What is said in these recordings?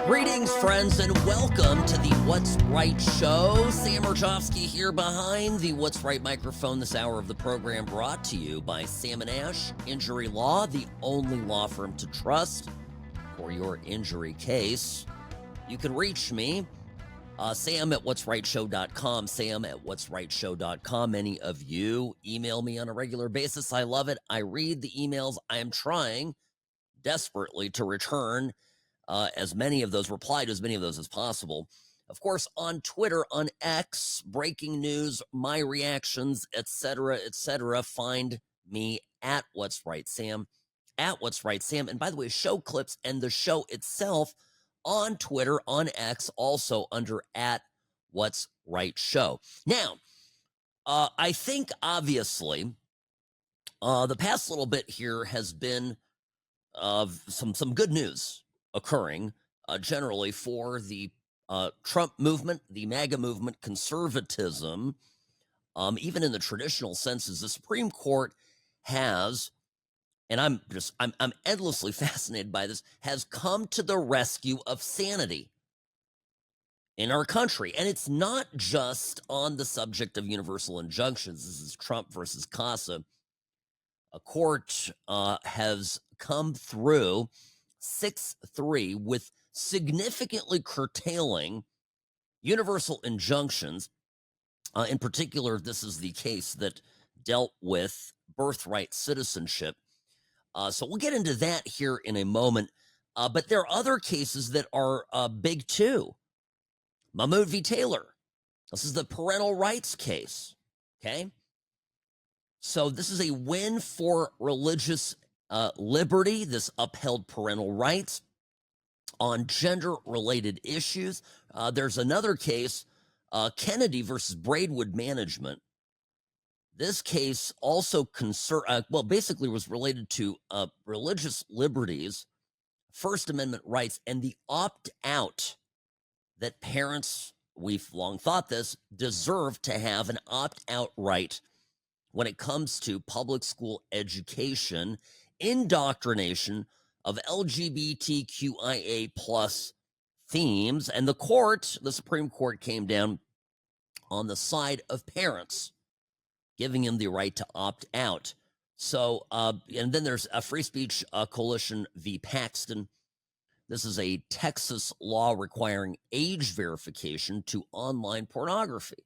Greetings, friends, and welcome to the What's Right Show. Sam Mirejovsky here behind the What's Right microphone this hour of the program, brought to you by Sam & Ash Injury Law, the only law firm to trust for your injury case. You can reach me, Sam at what'srightshow.com, Sam at what'srightshow.com. Many of you email me on a regular basis. I love it. I read the emails. I am trying desperately to return as many of those, reply to as many of those as possible. Of course, on Twitter, on X, breaking news, my reactions, etc., find me at What's Right Sam, at What's Right Sam. And by the way, show clips and the show itself on Twitter, on X, also under at What's Right Show. Now, I think obviously the past little bit here has been some good news occurring generally for the Trump movement, the MAGA movement, conservatism, even in the traditional senses. The Supreme Court has, and I'm endlessly fascinated by this, has come to the rescue of sanity in our country. And it's not just on the subject of universal injunctions. This is Trump versus Casa. A court has come through 6-3 with significantly curtailing universal injunctions. In particular, this is the case that dealt with birthright citizenship. So we'll get into that here in a moment. But there are other cases that are big too. Mahmoud v. Taylor. This is the parental rights case. Okay. So this is a win for religious liberty. This upheld parental rights on gender-related issues. There's another case, Kennedy versus Braidwood Management. This case also basically was related to religious liberties, First Amendment rights, and the opt-out that parents, we've long thought this, deserve to have an opt-out right when it comes to public school education, indoctrination of LGBTQIA plus themes. And the Supreme Court came down on the side of parents, giving them the right to opt out. So, and then there's a Free Speech Coalition v. Paxton. This is a Texas law requiring age verification to online pornography.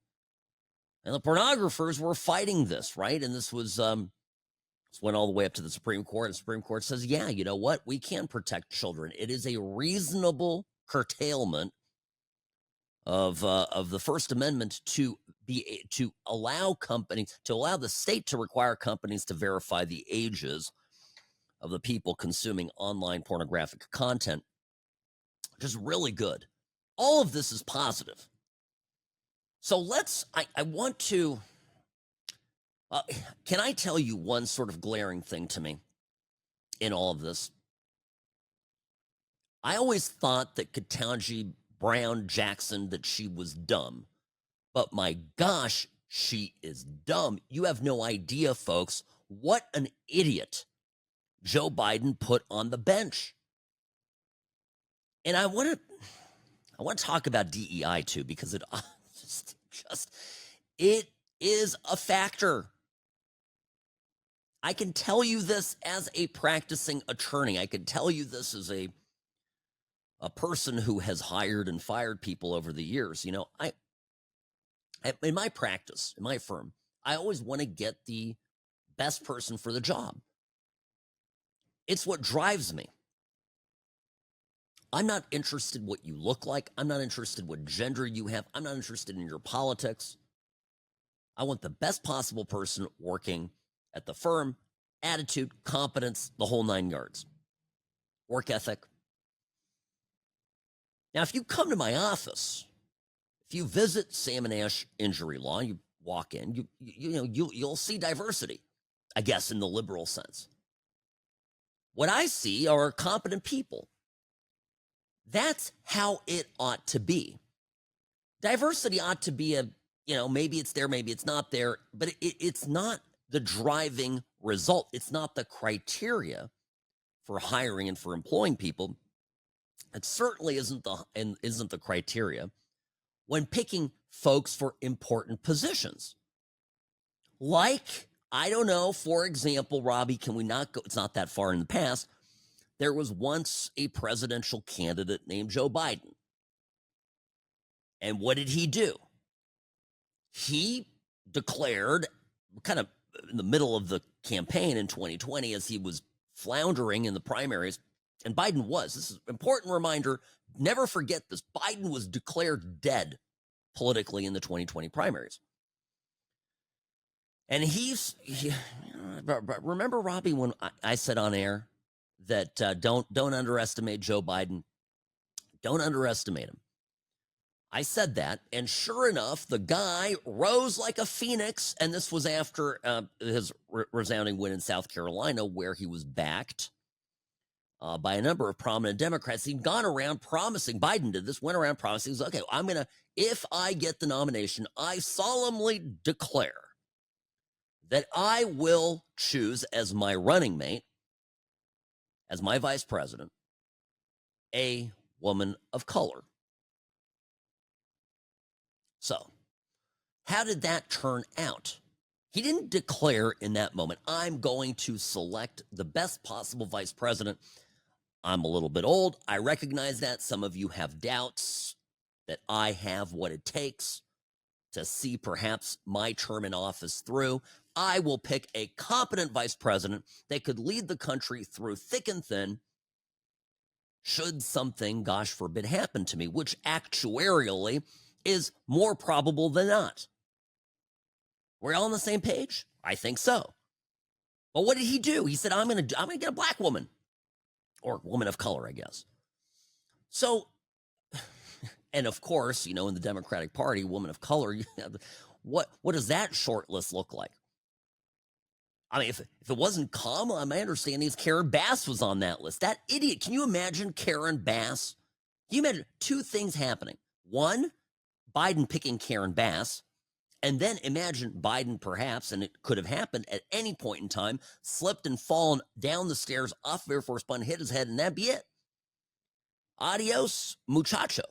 And the pornographers were fighting this, right? And this was this went all the way up to the Supreme Court. And the Supreme Court says, yeah, you know what? We can protect children. It is a reasonable curtailment of the First Amendment to allow the state to require companies to verify the ages of the people consuming online pornographic content, which is really good. All of this is positive. So I want to, can I tell you one sort of glaring thing to me in all of this? I always thought that Ketanji Brown Jackson, that she was dumb. But my gosh, she is dumb. You have no idea, folks, what an idiot Joe Biden put on the bench. And I want to talk about DEI too, because it is a factor. I can tell you this as a practicing attorney. I can tell you this as a person who has hired and fired people over the years. You know, in my practice, in my firm, I always want to get the best person for the job. It's what drives me. I'm not interested what you look like. I'm not interested what gender you have. I'm not interested in your politics. I want the best possible person working at the firm, attitude, competence, the whole 9 yards, work ethic. Now, if you come to my office, if you visit Sam & Ash Injury Law, you walk in, you'll see diversity, I guess, in the liberal sense. What I see are competent people. That's how it ought to be. Diversity ought to be maybe it's there, maybe it's not there, but it's not the driving result. It's not the criteria for hiring and for employing people, it certainly isn't the criteria when picking folks for important positions. Like, I don't know, for example, Robbie, can we not go? It's not that far in the past. There was once a presidential candidate named Joe Biden. And what did he do? He declared, kind of in the middle of the campaign in 2020, as he was floundering in the primaries, and Biden was, this is an important reminder, never forget this, Biden was declared dead politically in the 2020 primaries. And remember, Robbie, when I said on air that don't underestimate Joe Biden, don't underestimate him. I said that, and sure enough, the guy rose like a phoenix, and this was after his resounding win in South Carolina, where he was backed by a number of prominent Democrats. He'd gone around promising, Biden did this, went around promising, okay, if I get the nomination, I solemnly declare that I will choose as my running mate, as my vice president, a woman of color. So, how did that turn out? He didn't declare in that moment, I'm going to select the best possible vice president. I'm a little bit old. I recognize that. Some of you have doubts that I have what it takes to see perhaps my term in office through. I will pick a competent vice president that could lead the country through thick and thin should something, gosh forbid, happen to me, which actuarially is more probable than not. We're all on the same page? I think so. But what did he do? He said, I'm going to get a black woman, or woman of color, I guess. So, and of course, in the Democratic Party, woman of color, what does that short list look like? I mean, if it wasn't Kamala, my understanding is Karen Bass was on that list. That idiot. Can you imagine Karen Bass? Can you imagine two things happening? One, Biden picking Karen Bass, and then imagine Biden perhaps, and it could have happened at any point in time, slipped and fallen down the stairs off of Air Force One, hit his head, and that'd be it. Adios, muchacho.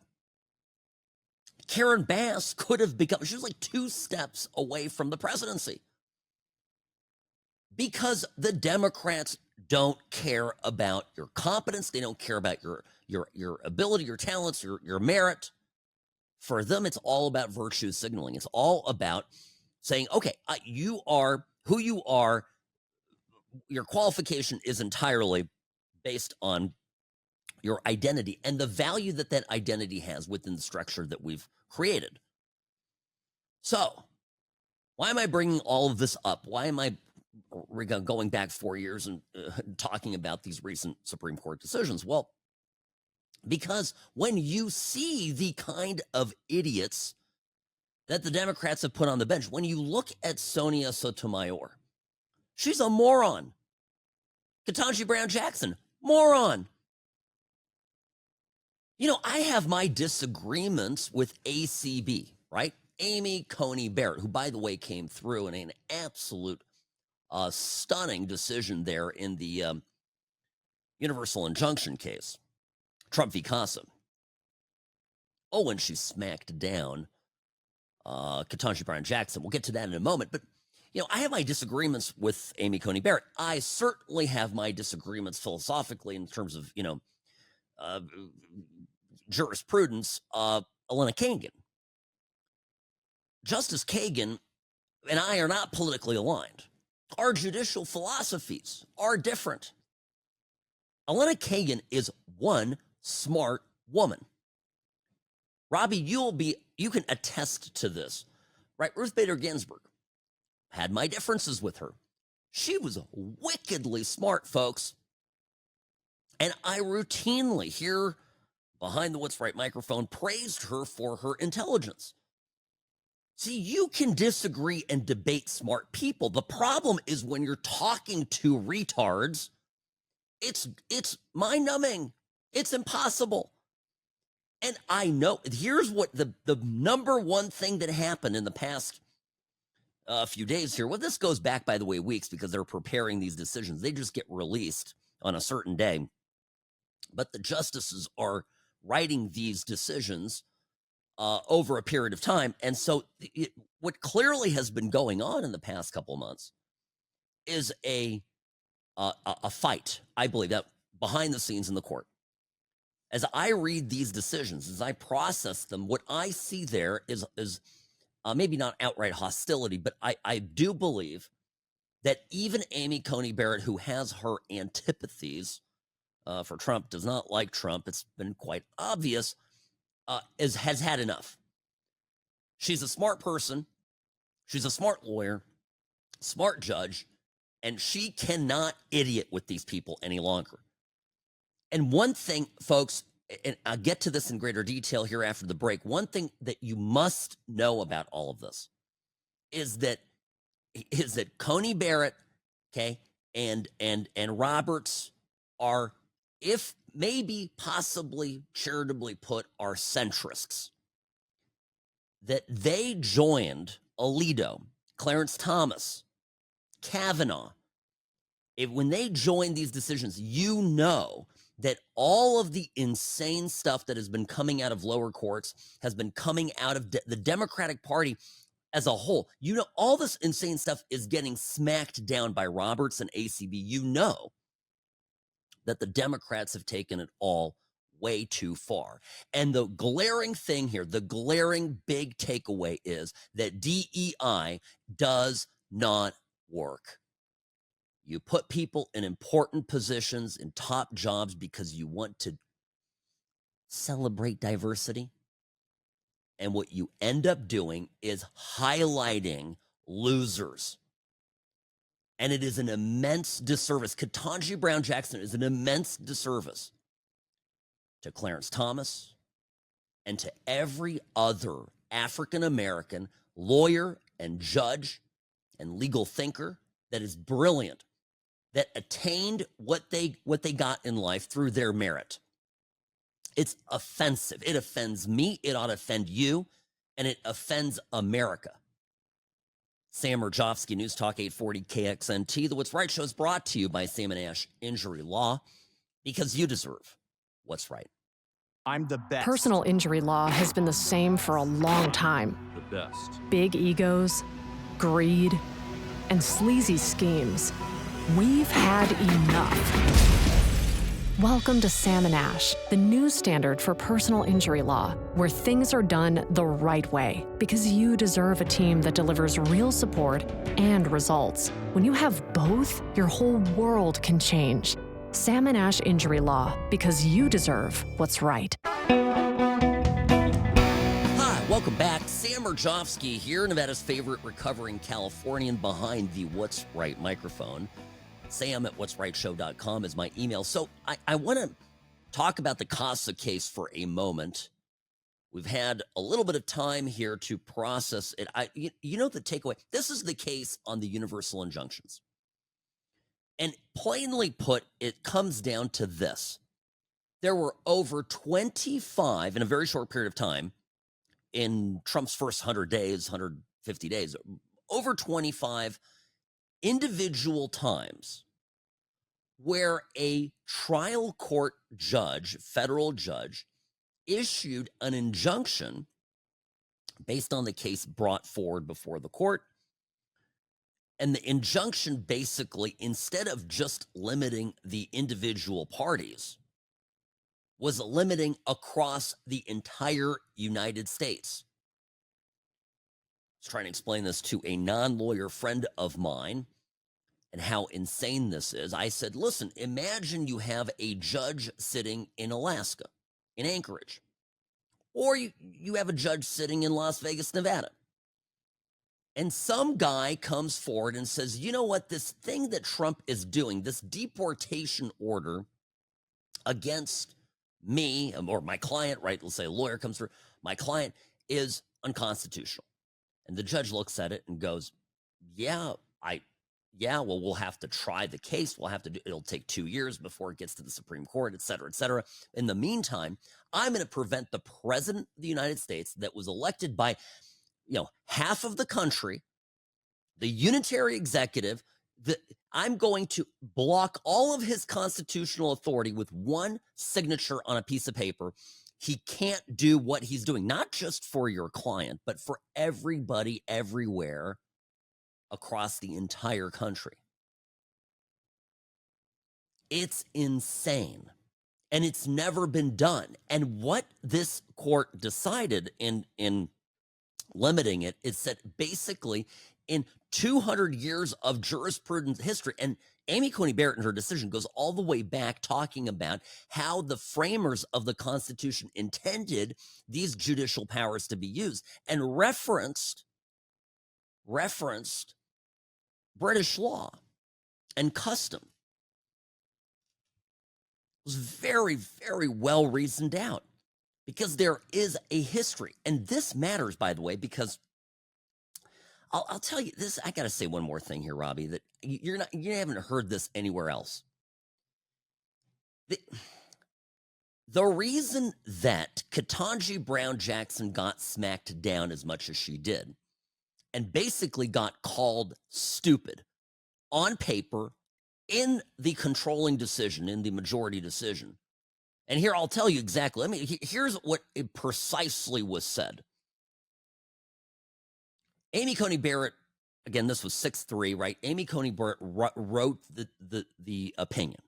Karen Bass could have become, she was like 2 steps away from the presidency. Because the Democrats don't care about your competence. They don't care about your ability, your talents, your merit. For them, it's all about virtue signaling. It's all about saying, okay, you are who you are. Your qualification is entirely based on your identity and the value that that identity has within the structure that we've created. So, why am I bringing all of this up? Why am I going back 4 years and talking about these recent Supreme Court decisions? Well, because when you see the kind of idiots that the Democrats have put on the bench, when you look at Sonia Sotomayor, she's a moron. Ketanji Brown Jackson, moron. I have my disagreements with ACB, right? Amy Coney Barrett, who, by the way, came through in an absolute stunning decision there in the Universal Injunction case. Trump v. Casa. Oh, and she smacked down Ketanji Brown Jackson. We'll get to that in a moment. But, I have my disagreements with Amy Coney Barrett. I certainly have my disagreements philosophically in terms of, jurisprudence. Elena Kagan. Justice Kagan and I are not politically aligned. Our judicial philosophies are different. Elena Kagan is one smart woman. Robbie, you can attest to this, right? Ruth Bader Ginsburg, had my differences with her. She was wickedly smart, folks. And I routinely here behind the What's Right microphone praised her for her intelligence. See, you can disagree and debate smart people. The problem is when you're talking to retards, it's mind-numbing. It's impossible. And I know, here's what the number one thing that happened in the past few days here. Well, this goes back, by the way, weeks, because they're preparing these decisions. They just get released on a certain day. But the justices are writing these decisions over a period of time. And so what clearly has been going on in the past couple of months is a fight, I believe, that behind the scenes in the court. As I read these decisions, as I process them, what I see there is maybe not outright hostility, but I do believe that even Amy Coney Barrett, who has her antipathies for Trump, does not like Trump, it's been quite obvious, has had enough. She's a smart person. She's a smart lawyer, smart judge, and she cannot idiot with these people any longer. And one thing, folks, and I'll get to this in greater detail here after the break, one thing that you must know about all of this is that Coney Barrett, okay, and Roberts are, if maybe possibly charitably put, are centrists. That they joined Alito, Clarence Thomas, Kavanaugh. When they joined these decisions, you know that all of the insane stuff that has been coming out of lower courts has been coming out of the Democratic Party as a whole. You know, all this insane stuff is getting smacked down by Roberts and ACB. You know that the Democrats have taken it all way too far. And the glaring thing here, the glaring big takeaway is that DEI does not work. You put people in important positions, in top jobs, because you want to celebrate diversity. And what you end up doing is highlighting losers. And it is an immense disservice. Ketanji Brown Jackson is an immense disservice to Clarence Thomas and to every other African-American lawyer and judge and legal thinker that is brilliant, that attained what they got in life through their merit. It's offensive. It offends me. It ought to offend you. And it offends America. Sam Mirejovsky, News Talk 840 KXNT. The What's Right show is brought to you by Sam and Ash Injury Law, because you deserve what's right. I'm the best. Personal injury law has been the same for a long time. The best. Big egos, greed, and sleazy schemes. We've had enough. Welcome to Sam and Ash, the new standard for personal injury law, where things are done the right way, because you deserve a team that delivers real support and results. When you have both, your whole world can change. Sam and Ash Injury Law, because you deserve what's right. Hi, welcome back. Sam Mirejovsky here, Nevada's favorite recovering Californian behind the What's Right microphone. Sam@whatsrightshow.com is my email. So I want to talk about the Casa case for a moment. We've had a little bit of time here to process it. You know the takeaway. This is the case on the universal injunctions. And plainly put, it comes down to this. There were over 25, in a very short period of time, in Trump's first 100 days, 150 days, over 25 individual times where a trial court judge, federal judge, issued an injunction based on the case brought forward before the court. And the injunction basically, instead of just limiting the individual parties, was limiting across the entire United States. I was trying to explain this to a non-lawyer friend of mine and how insane this is. I said, listen, imagine you have a judge sitting in Alaska, in Anchorage, or you have a judge sitting in Las Vegas, Nevada. And some guy comes forward and says, you know what, this thing that Trump is doing, this deportation order against me or my client, right? Let's say a lawyer comes through, my client is unconstitutional. And the judge looks at it and goes, well, we'll have to try the case. It'll take 2 years before it gets to the Supreme Court, et cetera, et cetera. In the meantime, I'm going to prevent the president of the United States that was elected by half of the country, the unitary executive, I'm going to block all of his constitutional authority with one signature on a piece of paper. He can't do what he's doing, not just for your client, but for everybody everywhere across the entire country. It's insane. And it's never been done. And what this court decided in limiting it is that basically in 200 years of jurisprudence history, and Amy Coney Barrett in her decision goes all the way back talking about how the framers of the Constitution intended these judicial powers to be used and referenced British law and custom. It was very, very well reasoned out because there is a history. And this matters, by the way, because I'll tell you this. I got to say one more thing here, Robbie, that you haven't heard this anywhere else. The reason that Ketanji Brown Jackson got smacked down as much as she did and basically got called stupid on paper in the controlling decision, in the majority decision. And here I'll tell you exactly. Here's what it precisely was said. Amy Coney Barrett, again, this was 6-3, right? Amy Coney Barrett wrote the opinion,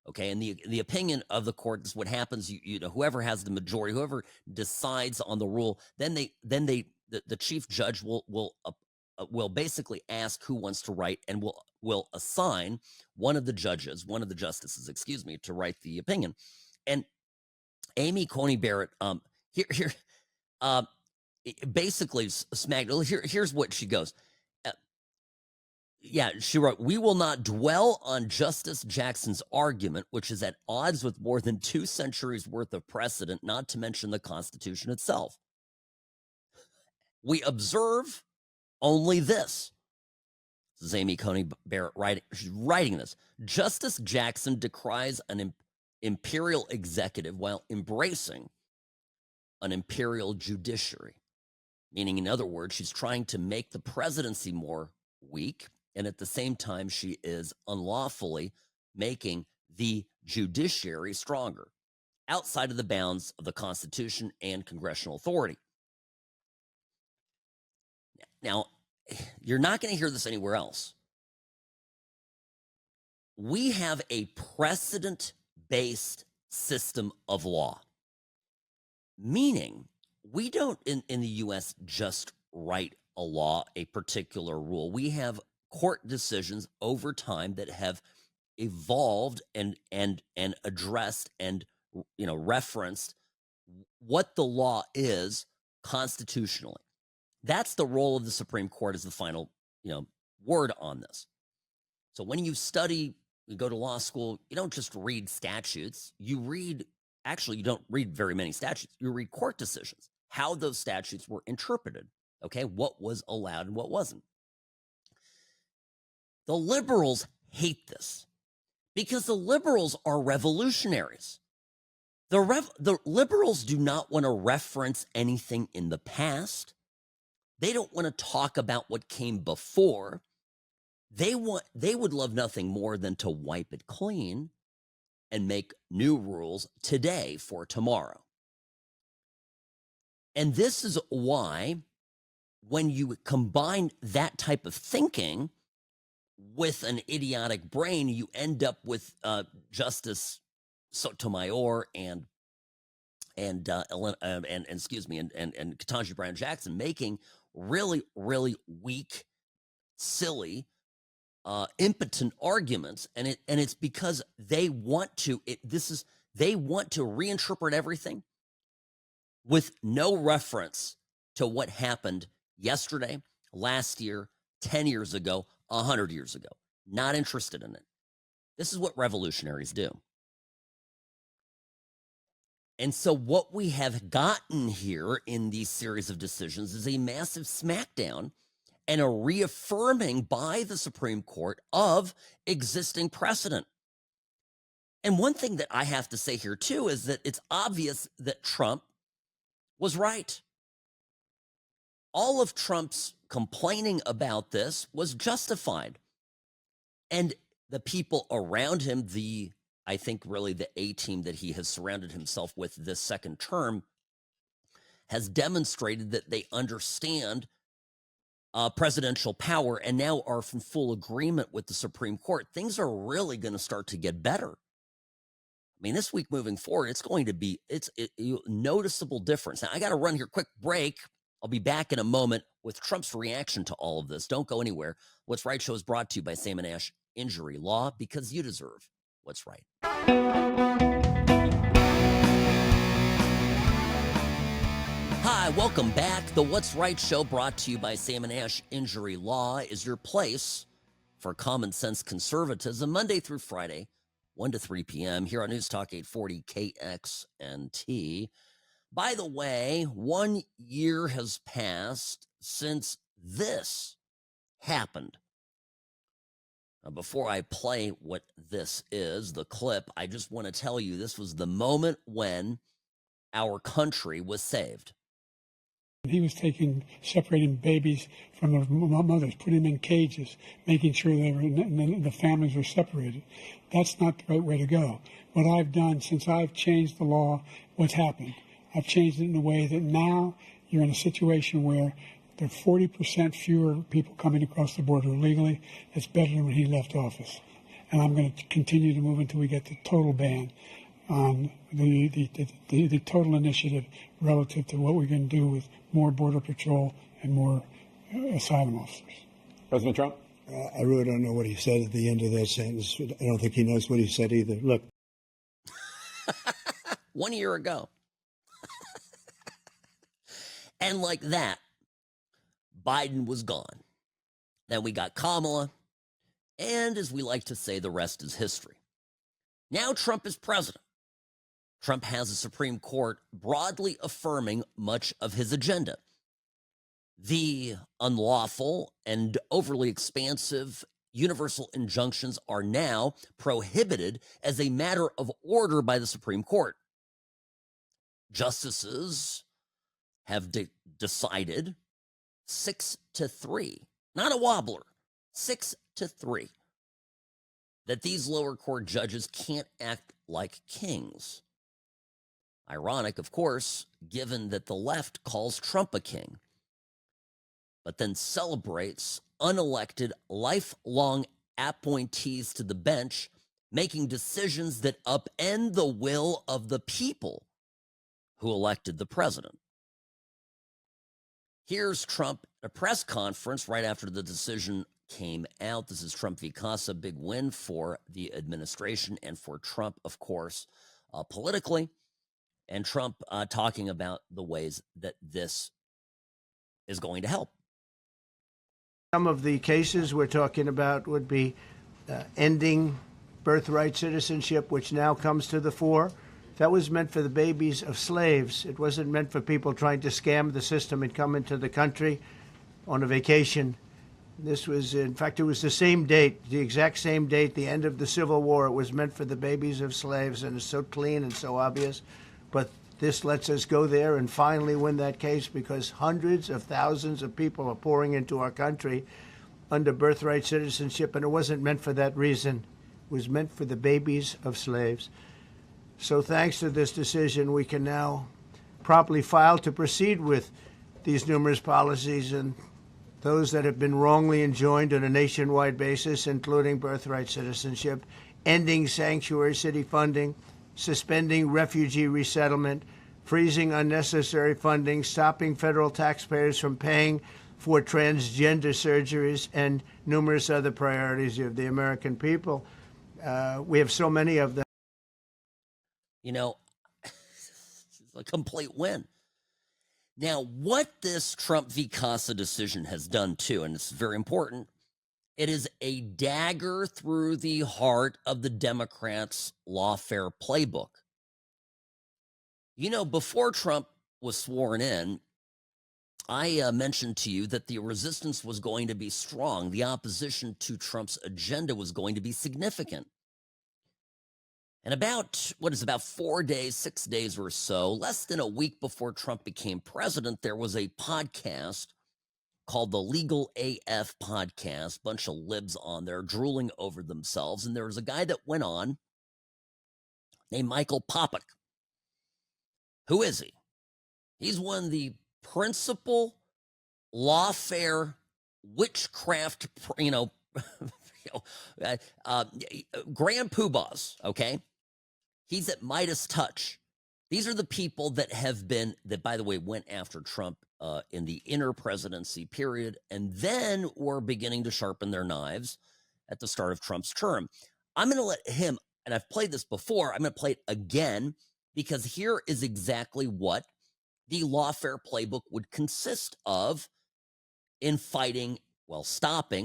okay? And the opinion of the court is what happens. You know, whoever has the majority, whoever decides on the rule, then the chief judge will basically ask who wants to write and will assign one of the justices, to write the opinion. And Amy Coney Barrett, basically smacked. Here's what she goes. She wrote, "We will not dwell on Justice Jackson's argument, which is at odds with more than 2 centuries worth of precedent, not to mention the Constitution itself. We observe only this." This is Amy Coney Barrett writing. She's writing this. "Justice Jackson decries an imperial executive while embracing an imperial judiciary." Meaning, in other words, she's trying to make the presidency more weak, and at the same time, she is unlawfully making the judiciary stronger, outside of the bounds of the Constitution and congressional authority. Now, you're not going to hear this anywhere else. We have a precedent-based system of law, meaning we don't in the U.S. just write a law, a particular rule. We have court decisions over time that have evolved and addressed and referenced what the law is constitutionally. That's the role of the Supreme Court as the final word on this. So when you go to law school, you don't just read statutes. You don't read very many statutes. You read court decisions, how those statutes were interpreted, okay? What was allowed and what wasn't. The liberals hate this because the liberals are revolutionaries. The liberals do not want to reference anything in the past. They don't want to talk about what came before. They would love nothing more than to wipe it clean and make new rules today for tomorrow. And this is why when you combine that type of thinking with an idiotic brain, you end up with Justice Sotomayor and Ketanji Brown Jackson making really, really weak, silly, impotent arguments, and it's because they want to reinterpret everything with no reference to what happened yesterday, last year, 10 years ago, 100 years ago. Not interested in it. This is what revolutionaries do. And so what we have gotten here in these series of decisions is a massive smackdown and a reaffirming by the Supreme Court of existing precedent. And one thing that I have to say here, too, is that it's obvious that Trump was right. All of Trump's complaining about this was justified. And the people around him, I think really the A team that he has surrounded himself with this second term, has demonstrated that they understand presidential power and now are in full agreement with the Supreme Court. Things are really going to start to get better. I mean, this week moving forward, it's going to be noticeable difference. Now, I got to run here, quick break. I'll be back in a moment with Trump's reaction to all of this. Don't go anywhere. What's Right Show is brought to you by Sam & Ash Injury Law, because you deserve what's right. Hi, welcome back. The What's Right Show, brought to you by Sam & Ash Injury Law, is your place for common sense conservatism, Monday through Friday, 1 to 3 p.m. here on News Talk 840 KXNT. By the way, 1 year has passed since this happened. Now, before I play what this is, the clip, I just want to tell you this was the moment when our country was saved. He was separating babies from their mothers, putting them in cages, making sure the families were separated. That's not the right way to go. What I've done since I've changed the law, what's happened? I've changed it in a way that now you're in a situation where there are 40% fewer people coming across the border illegally. It's better than when he left office. And I'm going to continue to move until we get the total ban on the total initiative relative to what we're going to do with more Border Patrol and more asylum officers. President Trump? I really don't know what he said at the end of that sentence. I don't think he knows what he said either. Look. 1 year ago. And like that, Biden was gone. Then we got Kamala. And as we like to say, the rest is history. Now Trump is president. Trump has a Supreme Court broadly affirming much of his agenda. The unlawful and overly expansive universal injunctions are now prohibited as a matter of order by the Supreme Court. Justices have decided 6-3, not a wobbler, 6-3, that these lower court judges can't act like kings. Ironic, of course, given that the left calls Trump a king, but then celebrates unelected, lifelong appointees to the bench making decisions that upend the will of the people who elected the president. Here's Trump at a press conference right after the decision came out. This is Trump v. Casa, big win for the administration and for Trump, of course, politically. And Trump talking about the ways that this is going to help. Some of the cases we're talking about would be ending birthright citizenship, which now comes to the fore. That was meant for the babies of slaves. It wasn't meant for people trying to scam the system and come into the country on a vacation. This was, in fact, it was the same date, the exact same date, the end of the Civil War. It was meant for the babies of slaves, and it's so clean and so obvious. But this lets us go there and finally win that case, because hundreds of thousands of people are pouring into our country under birthright citizenship, and it wasn't meant for that reason. It was meant for the babies of slaves. So thanks to this decision, we can now properly file to proceed with these numerous policies and those that have been wrongly enjoined on a nationwide basis, including birthright citizenship, ending sanctuary city funding, suspending refugee resettlement, freezing unnecessary funding, stopping federal taxpayers from paying for transgender surgeries, and numerous other priorities of the American people. We have so many of them. You know, it's a complete win. Now, what this Trump v. Casa decision has done, too, and it's very important, it is a dagger through the heart of the Democrats' lawfare playbook. You know, before Trump was sworn in, I mentioned to you that the resistance was going to be strong. The opposition to Trump's agenda was going to be significant. And about 6 days or so, less than a week before Trump became president, there was a podcast called the Legal AF podcast. Bunch of libs on there drooling over themselves. And there was a guy that went on named Michael Popek. Who is he? He's one of the principal lawfare witchcraft, grand poobahs, okay? He's at Midas Touch. These are the people that by the way, went after Trump in the inner presidency period, and then were beginning to sharpen their knives at the start of Trump's term. I'm going to let him, and I've played this before, I'm going to play it again, because here is exactly what the lawfare playbook would consist of in fighting,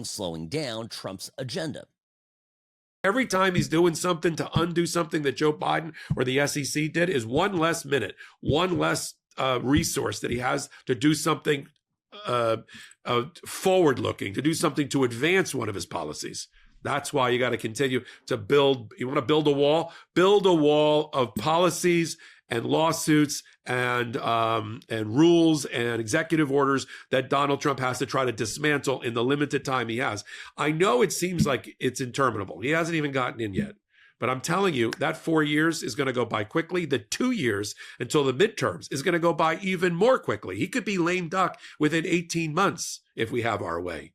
slowing down Trump's agenda. Every time he's doing something to undo something that Joe Biden or the SEC did is one less minute, one less resource that he has to do something forward-looking, to do something to advance one of his policies. That's why you got to continue to build. You want to build a wall? Build a wall of policies and lawsuits and rules and executive orders that Donald Trump has to try to dismantle in the limited time he has. I know it seems like it's interminable. He hasn't even gotten in yet. But I'm telling you, that 4 years is going to go by quickly. The 2 years until the midterms is going to go by even more quickly. He could be lame duck within 18 months if we have our way.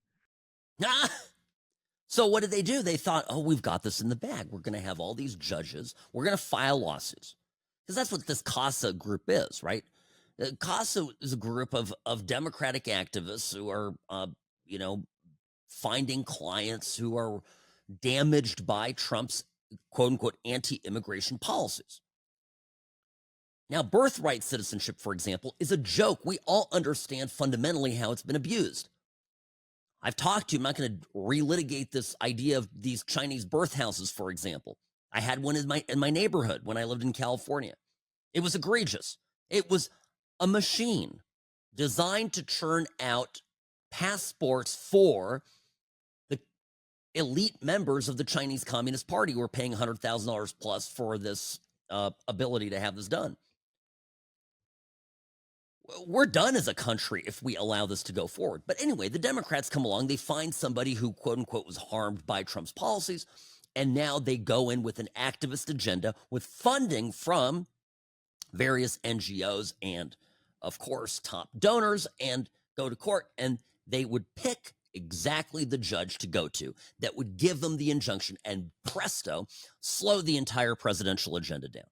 So what did they do? They thought, we've got this in the bag. We're going to have all these judges. We're going to file lawsuits. Because that's what this Casa group is, right? Casa is a group of Democratic activists who are, finding clients who are damaged by Trump's quote-unquote anti-immigration policies. Now, birthright citizenship, for example, is a joke. We all understand fundamentally how it's been abused. I've talked to, I'm not going to relitigate this idea of these Chinese birth houses, for example. I had one in my neighborhood when I lived in California. It was egregious. It was a machine designed to churn out passports for the elite members of the Chinese Communist Party who are paying $100,000 plus for this ability to have this done. We're done as a country if we allow this to go forward. But anyway, the Democrats come along. They find somebody who, quote unquote, was harmed by Trump's policies. And now they go in with an activist agenda with funding from various NGOs and, of course, top donors, and go to court. And they would pick exactly the judge to go to that would give them the injunction and presto, slow the entire presidential agenda down.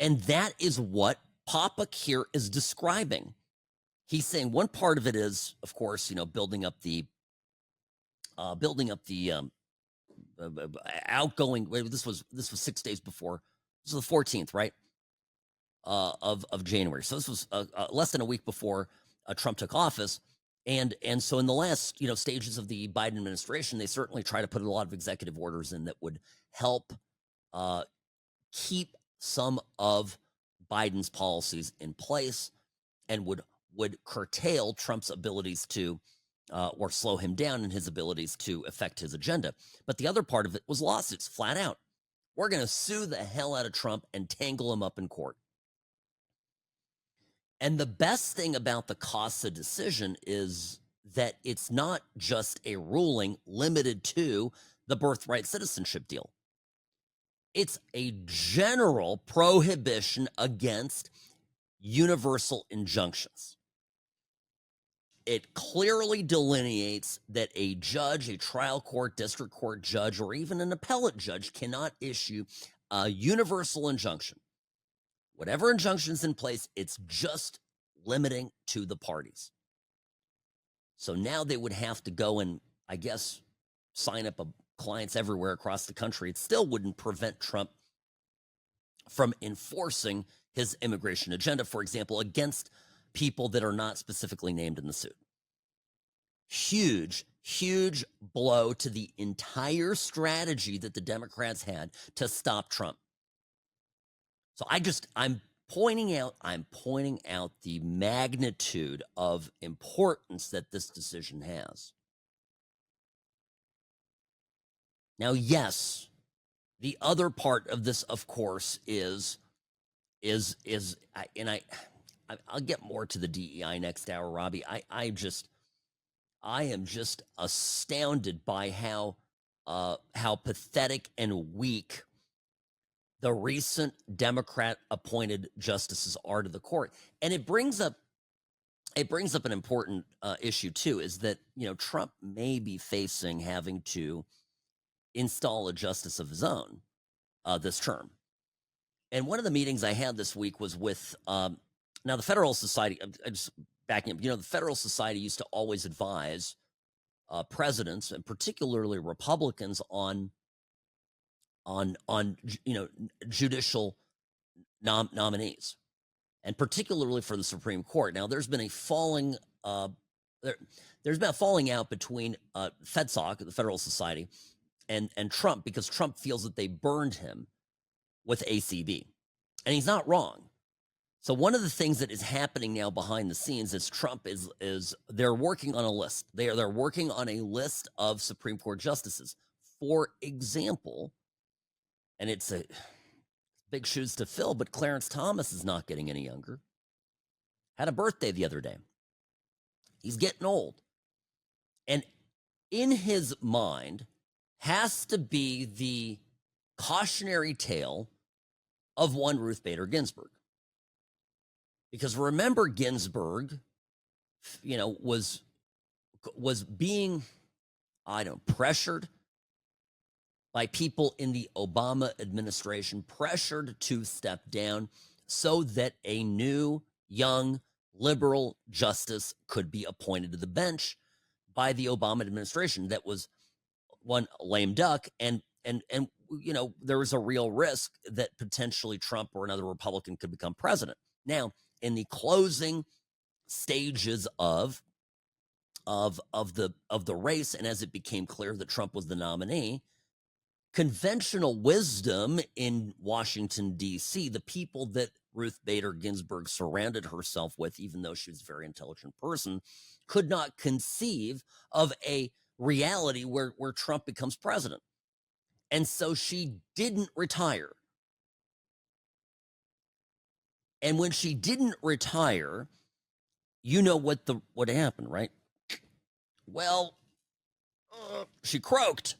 And that is what Popek here is describing. He's saying one part of it is, of course, building up the outgoing. This was 6 days before. This was the 14th, right? Of January. So this was less than a week before Trump took office, and so in the last stages of the Biden administration, they certainly try to put a lot of executive orders in that would help keep some of Biden's policies in place and would curtail Trump's abilities to or slow him down in his abilities to affect his agenda. But the other part of it was lawsuits, flat out. We're going to sue the hell out of Trump and tangle him up in court. And the best thing about the Casa decision is that it's not just a ruling limited to the birthright citizenship deal. It's a general prohibition against universal injunctions. It clearly delineates that a judge, a trial court, district court judge, or even an appellate judge cannot issue a universal injunction. Whatever injunction's in place, it's just limiting to the parties. So now they would have to go and, I guess, sign up clients everywhere across the country. It still wouldn't prevent Trump from enforcing his immigration agenda, for example, against people that are not specifically named in the suit. Huge, huge blow to the entire strategy that the Democrats had to stop Trump. So I'm pointing out the magnitude of importance that this decision has. Now, yes, the other part of this, of course, is I'll get more to the DEI next hour, Robbie. I am just astounded by how pathetic and weak the recent Democrat appointed justices are to the court. And it brings up an important issue too, is that, Trump may be facing having to install a justice of his own this term. And one of the meetings I had this week was with now the Federal Society. I'm just backing up. The Federal Society used to always advise presidents, and particularly Republicans, on judicial nominees, and particularly for the Supreme Court. Now, there's been a falling out between FedSoc, the Federal Society, and Trump, because Trump feels that they burned him with ACB, and he's not wrong. So one of the things that is happening now behind the scenes is Trump is they're working on a list. They're working on a list of Supreme Court justices. For example, and it's a big shoes to fill, but Clarence Thomas is not getting any younger. Had a birthday the other day. He's getting old. And in his mind has to be the cautionary tale of one Ruth Bader Ginsburg. Because remember, Ginsburg, was being, pressured by people in the Obama administration, pressured to step down so that a new, young, liberal justice could be appointed to the bench by the Obama administration. That was one lame duck, and there was a real risk that potentially Trump or another Republican could become president. Now, in the closing stages of the race, and as it became clear that Trump was the nominee, conventional wisdom in Washington, D.C., the people that Ruth Bader Ginsburg surrounded herself with, even though she was a very intelligent person, could not conceive of a reality where Trump becomes president. And so she didn't retire. And when she didn't retire, what happened, right? Well, she croaked.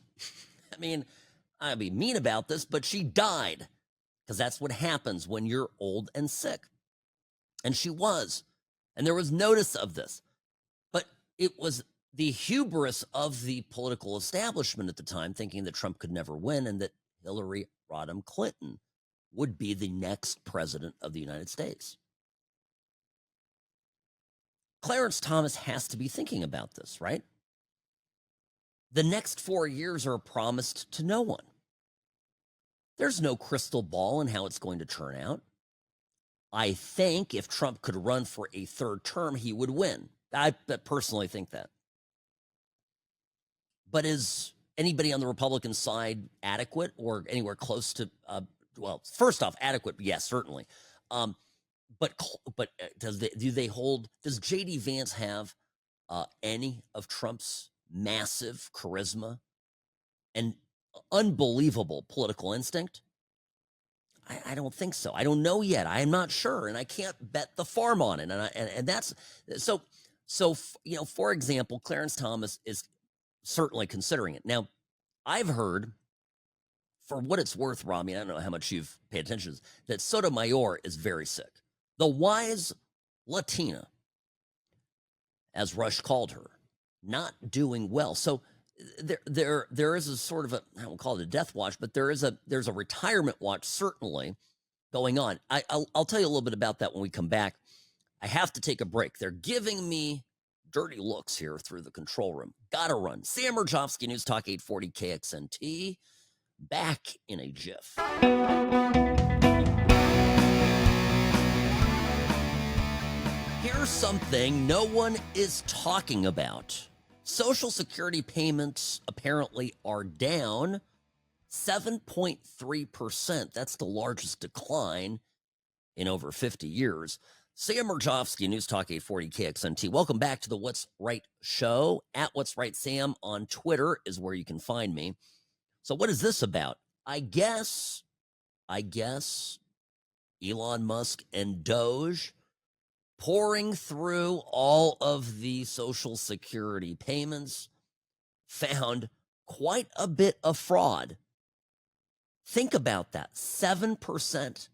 I'd be mean about this, but she died, because that's what happens when you're old and sick. And she was. And there was notice of this. But it was the hubris of the political establishment at the time, thinking that Trump could never win and that Hillary Rodham Clinton would be the next president of the United States. Clarence Thomas has to be thinking about this, right? The next 4 years are promised to no one. There's no crystal ball in how it's going to turn out. I think if Trump could run for a third term, he would win. I personally think that. But is anybody on the Republican side adequate or anywhere close to, first off, adequate? Yes, certainly. But does J.D. Vance have any of Trump's massive charisma and unbelievable political instinct? I don't think so. I don't know yet. I am not sure, and I can't bet the farm on it. And that's so. For example, Clarence Thomas is certainly considering it. Now, I've heard, for what it's worth, Rami, I don't know how much you've paid attention to this, that Sotomayor is very sick. The wise Latina, as Rush called her, not doing well. So there is a sort of I won't call it a death watch, but there's a retirement watch certainly going on. I'll tell you a little bit about that when we come back. I have to take a break. They're giving me dirty looks here through the control room. Gotta run. Sam Mirejovsky, News Talk 840 KXNT. Back in a jiff. Here's something no one is talking about. Social Security payments apparently are down 7.3%. That's the largest decline in over 50 years. Sam Mirejovsky, News Talk 840 KXNT. Welcome back to the What's Right show. At What's Right Sam on Twitter is where you can find me. So what is this about? I guess Elon Musk and Doge pouring through all of the Social Security payments, found quite a bit of fraud. Think about that, 7%.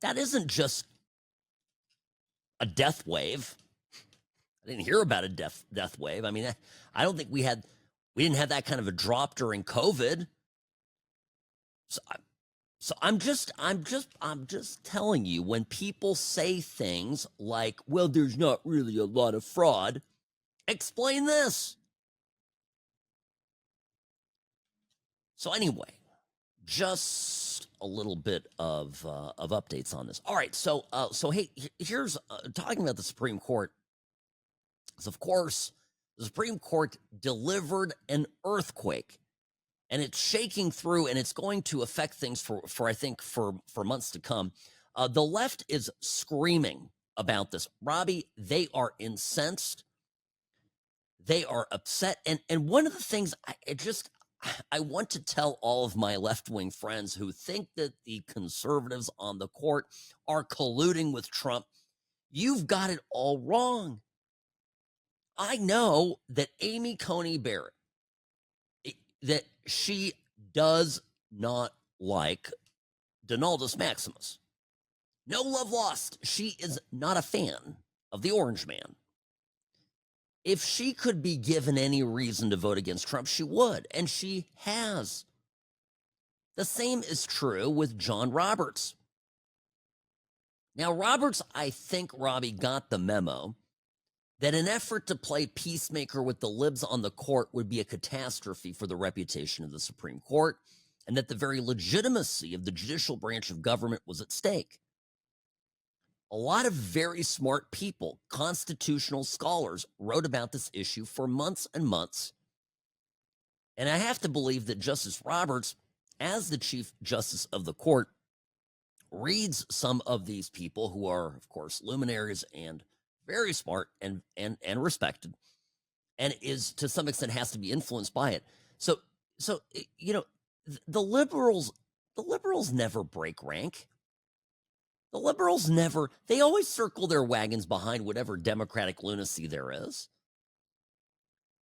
That isn't just a death wave. I didn't hear about a death wave. I mean, I don't think we didn't have that kind of a drop during COVID. So I'm just telling you, when people say things like, well, there's not really a lot of fraud, explain this. So anyway, just a little bit of updates on this. All right, so hey, here's talking about the Supreme Court. So of course, the Supreme Court delivered an earthquake, and it's shaking through, and it's going to affect things for I think for months to come. The left is screaming about this. Robbie, they are incensed. They are upset. And one of the things I want to tell all of my left-wing friends who think that the conservatives on the court are colluding with Trump, you've got it all wrong. I know that Amy Coney Barrett, that she does not like Donaldus Maximus. No love lost. She is not a fan of the Orange Man. If she could be given any reason to vote against Trump, she would, and she has. The same is true with John Roberts. Now, Roberts, I think, Robbie, got the memo that an effort to play peacemaker with the libs on the court would be a catastrophe for the reputation of the Supreme Court, and that the very legitimacy of the judicial branch of government was at stake. A lot of very smart people, constitutional scholars, wrote about this issue for months and months. And I have to believe that Justice Roberts, as the Chief Justice of the court, reads some of these people who are, of course, luminaries and very smart and respected, and is to some extent has to be influenced by it. So you know, the liberals never break rank. The liberals they always circle their wagons behind whatever Democratic lunacy there is.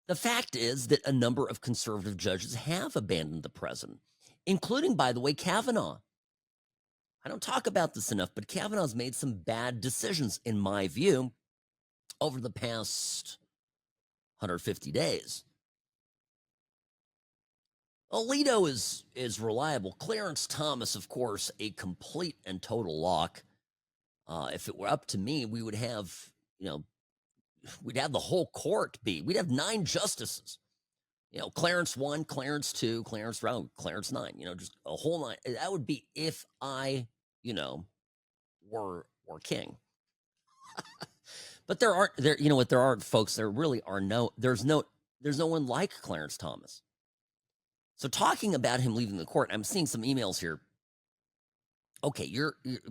The fact is that a number of conservative judges have abandoned the president, including, by the way, Kavanaugh. I don't talk about this enough, but Kavanaugh's made some bad decisions, in my view, over the past 150 days. Alito is reliable. Clarence Thomas, of course, a complete and total lock. If it were up to me, we would have, we'd have the whole court we'd have 9 justices. Clarence 1, Clarence 2, Clarence 3, Clarence 9, just a whole 9. That would be if I, were king. But there aren't folks, there really are there's no one like Clarence Thomas. So talking about him leaving the court, I'm seeing some emails here. Okay,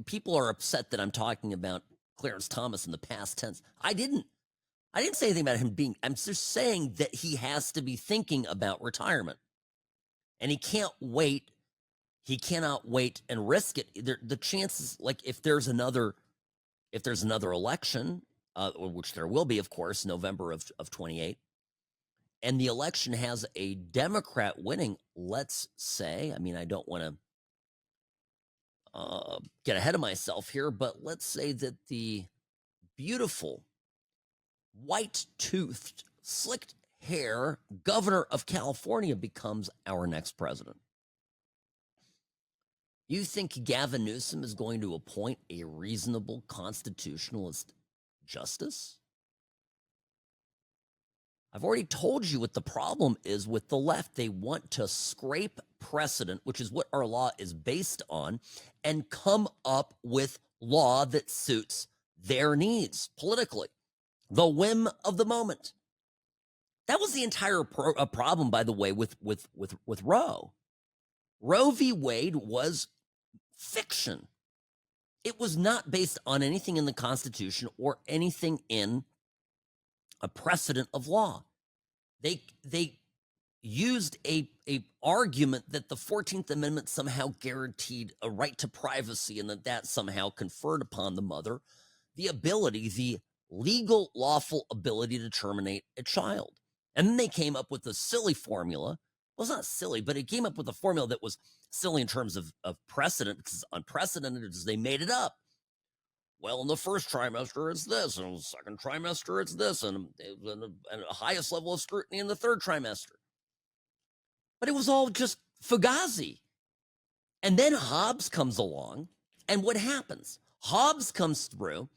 people are upset that I'm talking about Clarence Thomas in the past tense. I didn't say anything about him I'm just saying that he has to be thinking about retirement. And he cannot wait and risk it. The chances, like if there's another election, which there will be, of course, November of 28, and the election has a Democrat winning, let's say, I mean, I don't want to get ahead of myself here, but let's say that the beautiful, white-toothed, slicked hair governor of California becomes our next president. You think Gavin Newsom is going to appoint a reasonable constitutionalist justice? I've already told you what the problem is with the left. They want to scrape precedent, which is what our law is based on, and come up with law that suits their needs politically. The whim of the moment. That was the entire problem, by the way, with Roe. Roe v. Wade was fiction. It was not based on anything in the Constitution or anything in a precedent of law. They used a argument that the 14th Amendment somehow guaranteed a right to privacy and that somehow conferred upon the mother the legal, lawful ability to terminate a child. And then they came up with a silly formula. Well, it's not silly, but it came up with a formula that was silly in terms of precedent, because it's unprecedented as they made it up. Well, in the first trimester, it's this, and in the second trimester, it's this, and a highest level of scrutiny in the third trimester. But it was all just fugazi. And then Hobbes comes along, and what happens? Hobbes comes through,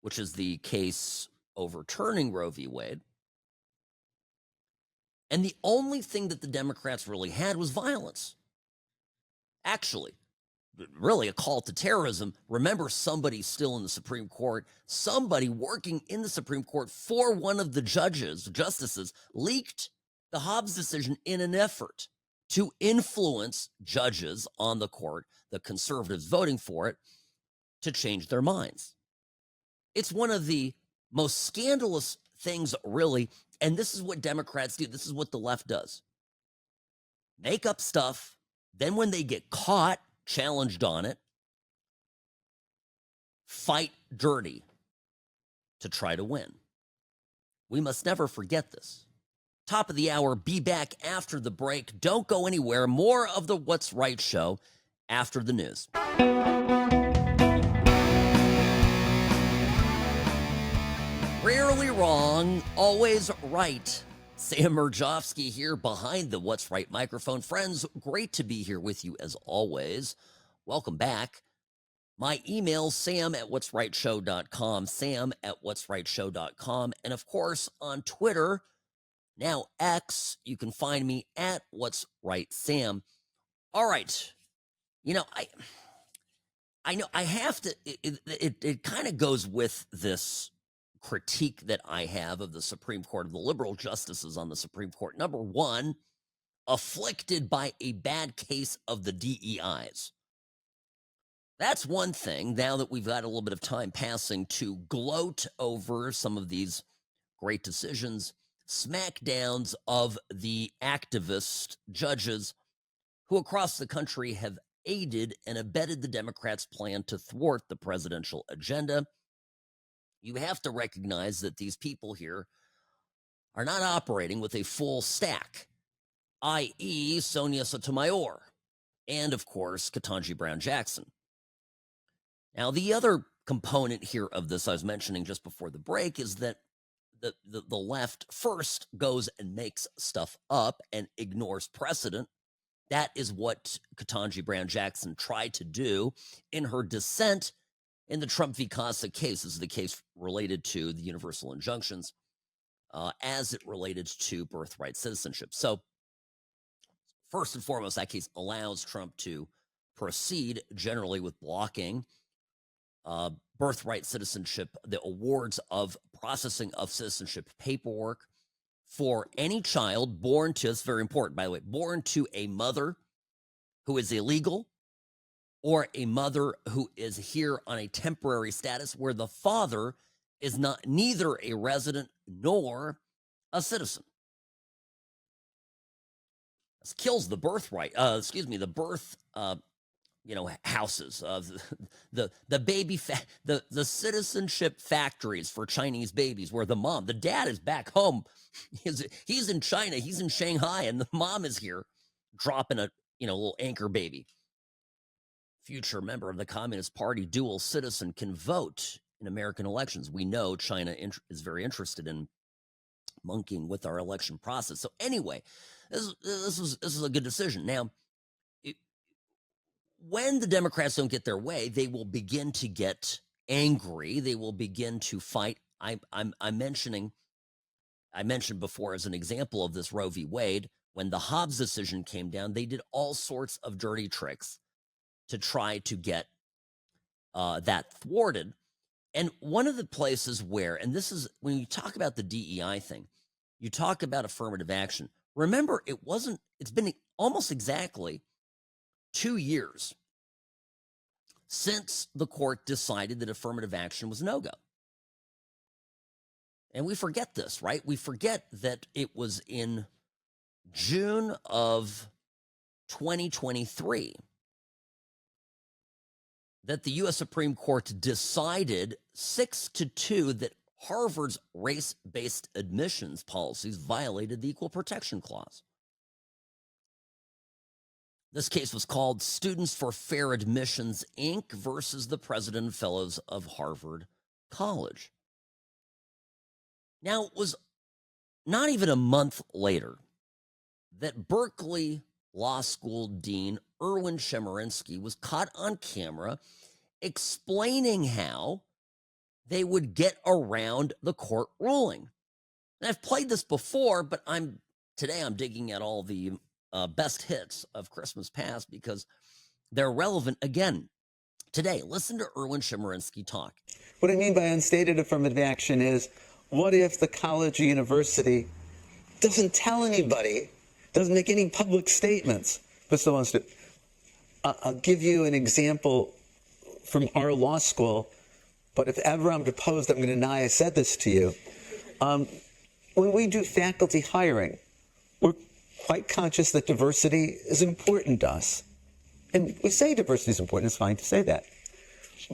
which is the case overturning Roe v. Wade, and the only thing that the Democrats really had was violence. Actually, really a call to terrorism. Remember, somebody still in the Supreme Court, somebody working in the Supreme Court for one of the justices, leaked the Hobbes decision in an effort to influence judges on the court, the conservatives voting for it, to change their minds. It's one of the most scandalous things, really, and this is what Democrats do. This is what the left does. Make up stuff, then when they get caught, challenged on it, fight dirty to try to win. We must never forget this. Top of the hour, be back after the break. Don't go anywhere. More of the What's Right show after the news. Rarely wrong, always right. Sam Mirejovsky here behind the What's Right microphone. Friends, great to be here with you as always. Welcome back. My email, sam@whatsrightshow.com, sam@whatsrightshow.com. And of course, on Twitter, now X, you can find me at What's Right Sam. All right. You know, I know I have to, it kind of goes with this critique that I have of the Supreme Court, of the liberal justices on the Supreme Court. Number one, afflicted by a bad case of the DEIs. That's one thing, now that we've got a little bit of time passing, to gloat over some of these great decisions, smackdowns of the activist judges who across the country have aided and abetted the Democrats' plan to thwart the presidential agenda. You have to recognize that these people here are not operating with a full stack, i.e. Sonia Sotomayor and, of course, Ketanji Brown Jackson. Now, the other component here of this I was mentioning just before the break is that the left first goes and makes stuff up and ignores precedent. That is what Ketanji Brown Jackson tried to do in her dissent in the Trump v. Casa case. This is the case related to the universal injunctions as it related to birthright citizenship. So first and foremost, that case allows Trump to proceed generally with blocking birthright citizenship, the awards of processing of citizenship paperwork for any child born to, it's very important, by the way, born to a mother who is illegal or a mother who is here on a temporary status where the father is neither a resident nor a citizen. This kills the birthright, the birth, houses, the baby, the citizenship factories for Chinese babies, where the dad is back home, he's in China, he's in Shanghai, and the mom is here, dropping a little anchor baby. Future member of the Communist Party, dual citizen, can vote in American elections. We know China is very interested in monkeying with our election process. So anyway, this is a good decision. Now, when the Democrats don't get their way, they will begin to get angry. They will begin to fight. I mentioned before as an example of this Roe v. Wade, when the Hobbes decision came down, they did all sorts of dirty tricks to try to get that thwarted. And one of the places where, and this is when you talk about the DEI thing, you talk about affirmative action. Remember, it's been almost exactly 2 years since the court decided that affirmative action was no-go. And we forget this, right? We forget that it was in June of 2023 that the U.S. Supreme Court decided 6-2 that Harvard's race-based admissions policies violated the Equal Protection Clause. This case was called Students for Fair Admissions, Inc. versus the President and Fellows of Harvard College. Now, it was not even a month later that Berkeley Law School Dean Erwin Chemerinsky was caught on camera explaining how they would get around the court ruling. And I've played this before, but today I'm digging at all the best hits of Christmas past because they're relevant again today. Listen to Erwin Chemerinsky talk. What I mean by unstated affirmative action is, what if the college or university doesn't tell anybody, doesn't make any public statements, but still wants to? I'll give you an example from our law school, but if ever I'm deposed, I'm going to deny I said this to you. When we do faculty hiring, we're quite conscious that diversity is important to us. And we say diversity is important, it's fine to say that.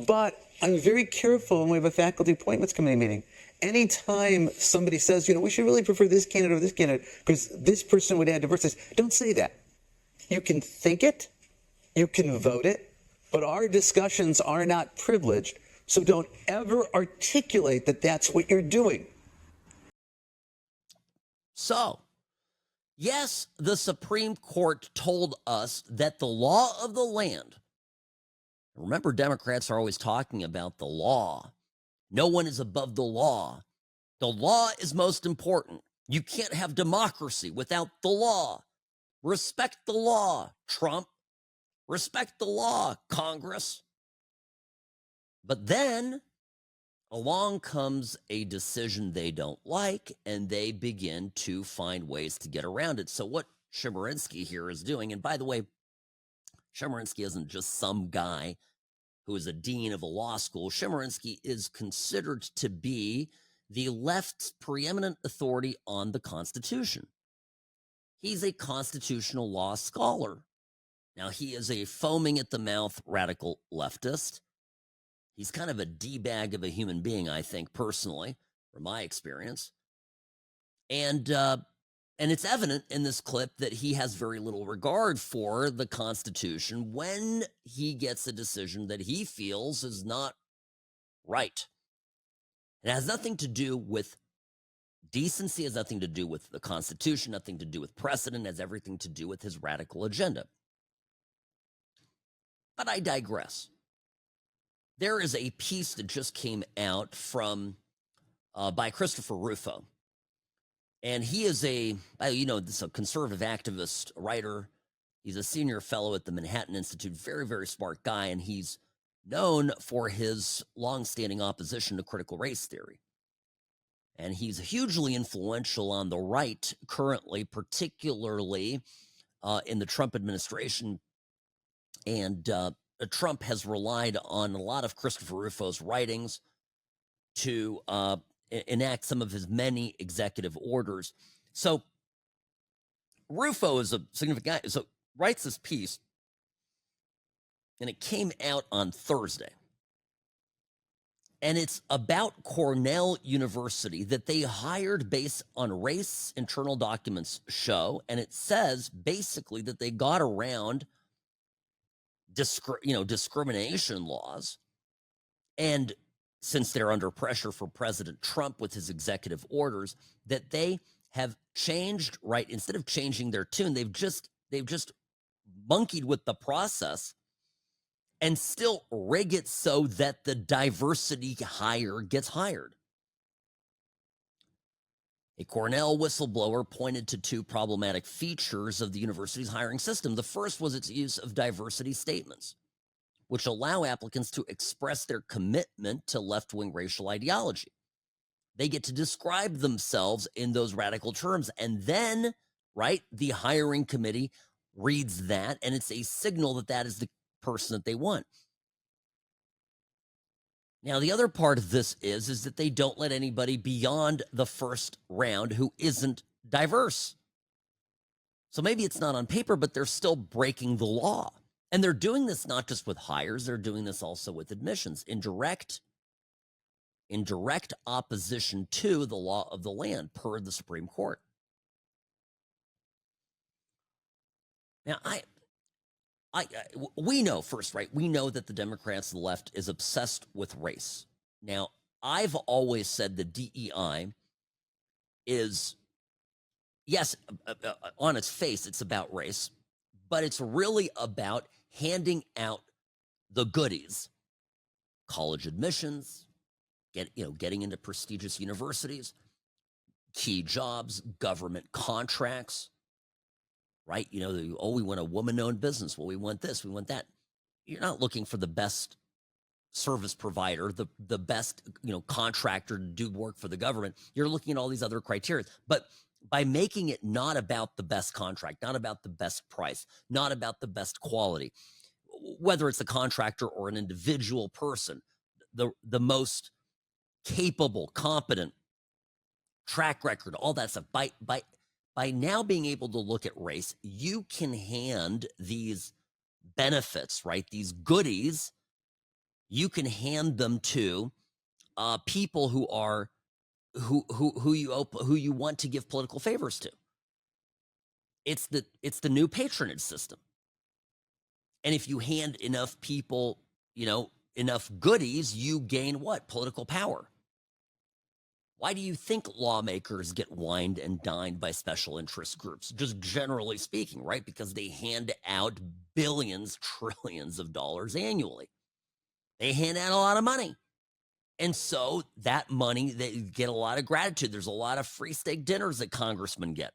But I'm very careful when we have a faculty appointments committee meeting. Anytime somebody says, we should really prefer this candidate or this candidate because this person would add diversity, don't say that. You can think it, you can vote it, but our discussions are not privileged. So don't ever articulate that that's what you're doing. So, yes, the Supreme Court told us that the law of the land, remember, Democrats are always talking about the law. No one is above the law. The law is most important. You can't have democracy without the law. Respect the law, Trump. Respect the law, Congress. But then along comes a decision they don't like, and they begin to find ways to get around it. So what Chemerinsky here is doing, and by the way, Chemerinsky isn't just some guy who is a dean of a law school. Chemerinsky is considered to be the left's preeminent authority on the Constitution. He's a constitutional law scholar. Now, he is a foaming at the mouth radical leftist. He's kind of a D-bag of a human being, I think, personally, from my experience. And it's evident in this clip that he has very little regard for the Constitution when he gets a decision that he feels is not right. It has nothing to do with decency, has nothing to do with the Constitution, nothing to do with precedent, has everything to do with his radical agenda. But I digress. There is a piece that just came out from by Christopher Rufo. And he is this is a conservative activist writer. He's a senior fellow at the Manhattan Institute, very, very smart guy, and he's known for his longstanding opposition to critical race theory. And he's hugely influential on the right currently, particularly in the Trump administration. And Trump has relied on a lot of Christopher Rufo's writings to enact some of his many executive orders. So Rufo is a significant guy. So writes this piece, and it came out on Thursday. And it's about Cornell University that they hired based on race, internal documents show. And it says basically that they got around discrimination laws. And since they're under pressure for President Trump with his executive orders, that they have changed, right? Instead of changing their tune, they've just monkeyed with the process and still rig it so that the diversity hire gets hired. A Cornell whistleblower pointed to two problematic features of the university's hiring system. The first was its use of diversity statements, which allow applicants to express their commitment to left-wing racial ideology. They get to describe themselves in those radical terms. And then, right, the hiring committee reads that, and it's a signal that that is the person that they want. Now, the other part of this is that they don't let anybody beyond the first round who isn't diverse. So maybe it's not on paper, but they're still breaking the law. And they're doing this not just with hires, they're doing this also with admissions in direct opposition to the law of the land per the Supreme Court. Now, we know first, right? We know that the Democrats, the left, is obsessed with race. Now, I've always said the DEI is, yes, on its face, it's about race, but it's really about handing out the goodies, college admissions, getting into prestigious universities, key jobs, government contracts, right? We want a woman-owned business. Well, we want this, we want that. You're not looking for the best service provider, the best, contractor to do work for the government. You're looking at all these other criteria. But by making it not about the best contract, not about the best price, not about the best quality, whether it's a contractor or an individual person, the most capable, competent, track record, all that stuff. By now being able to look at race, you can hand these benefits, right? These goodies, you can hand them to people who you want to give political favors to. It's the new patronage system. And if you hand enough people, enough goodies, you gain what? Political power. Why do you think lawmakers get wined and dined by special interest groups? Just generally speaking, right? Because they hand out billions, trillions of dollars annually. They hand out a lot of money. And so that money, they get a lot of gratitude. There's a lot of free steak dinners that congressmen get.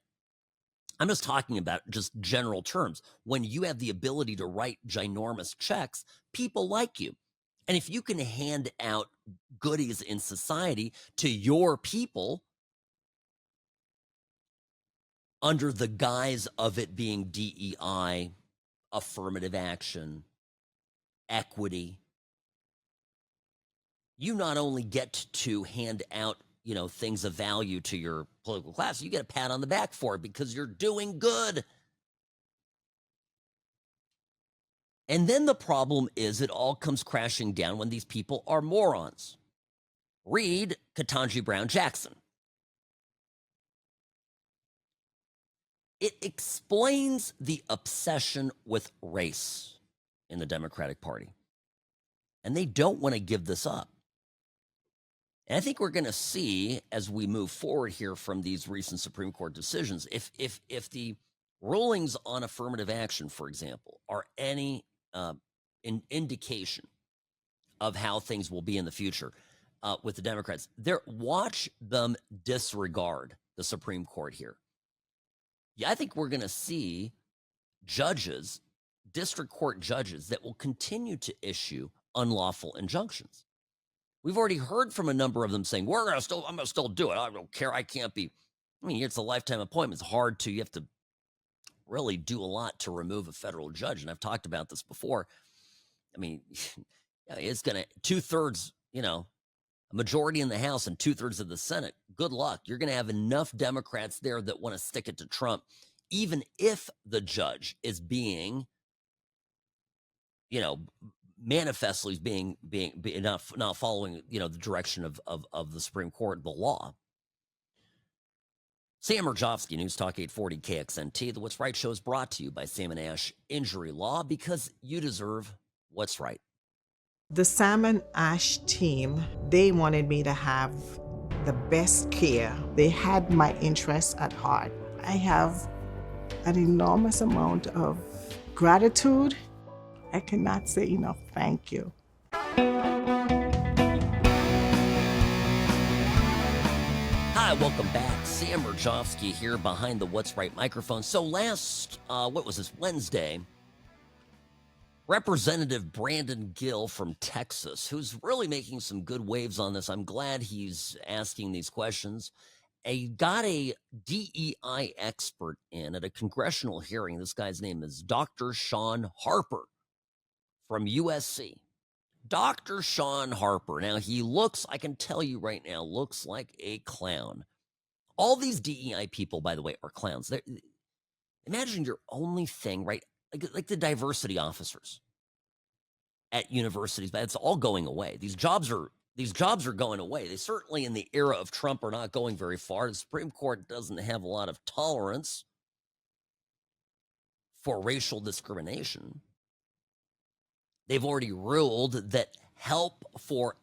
I'm just talking about just general terms. When you have the ability to write ginormous checks, people like you. And if you can hand out goodies in society to your people under the guise of it being DEI, affirmative action, equity, you not only get to hand out, things of value to your political class, you get a pat on the back for it because you're doing good. And then the problem is it all comes crashing down when these people are morons. Read Ketanji Brown Jackson. It explains the obsession with race in the Democratic Party. And they don't want to give this up. And I think we're going to see as we move forward here from these recent Supreme Court decisions, if the rulings on affirmative action, for example, are any indication of how things will be in the future with the Democrats, watch them disregard the Supreme Court here. Yeah, I think we're going to see judges, district court judges, that will continue to issue unlawful injunctions. We've already heard from a number of them saying, I'm going to still do it. I don't care. I can't be. It's a lifetime appointment. It's hard to, you have to really do a lot to remove a federal judge. And I've talked about this before. It's going to 2/3, a majority in the House and 2/3 of the Senate. Good luck. You're going to have enough Democrats there that want to stick it to Trump, even if the judge is being, manifestly being not following, the direction of the Supreme Court, the law. Sam Mirejovsky, News Talk 840 KXNT. The What's Right show is brought to you by Sam and Ash Injury Law, because you deserve what's right. The Sam and Ash team, they wanted me to have the best care. They had my interests at heart. I have an enormous amount of gratitude. I cannot say enough thank you. Hi, welcome back. Sam Mirejovsky here behind the What's Right microphone. So last, Wednesday, Representative Brandon Gill from Texas, who's really making some good waves on this. I'm glad he's asking these questions. Got a DEI expert in at a congressional hearing. This guy's name is Dr. Sean Harper from USC. Dr. Sean Harper. Now, he looks, I can tell you right now, looks like a clown. All these DEI people, by the way, are clowns. Imagine your only thing, right? Like the diversity officers at universities, but it's all going away. These jobs are going away. They certainly, in the era of Trump, are not going very far. The Supreme Court doesn't have a lot of tolerance for racial discrimination. They've already ruled that help for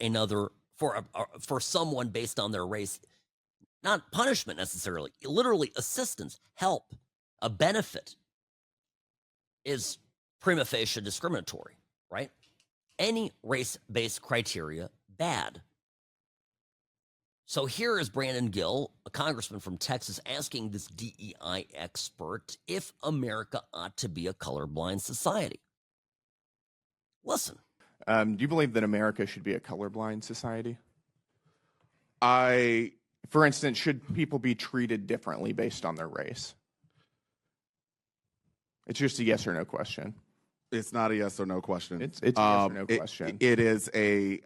for someone based on their race, not punishment necessarily, literally assistance, help, a benefit, is prima facie discriminatory, right? Any race-based criteria, bad. So here is Brandon Gill, a congressman from Texas, asking this DEI expert if America ought to be a colorblind society. Listen. Do you believe that America should be a colorblind society? For instance, should people be treated differently based on their race? It's just a yes or no question. It's not a yes or no question. It's a yes or no question. It is a,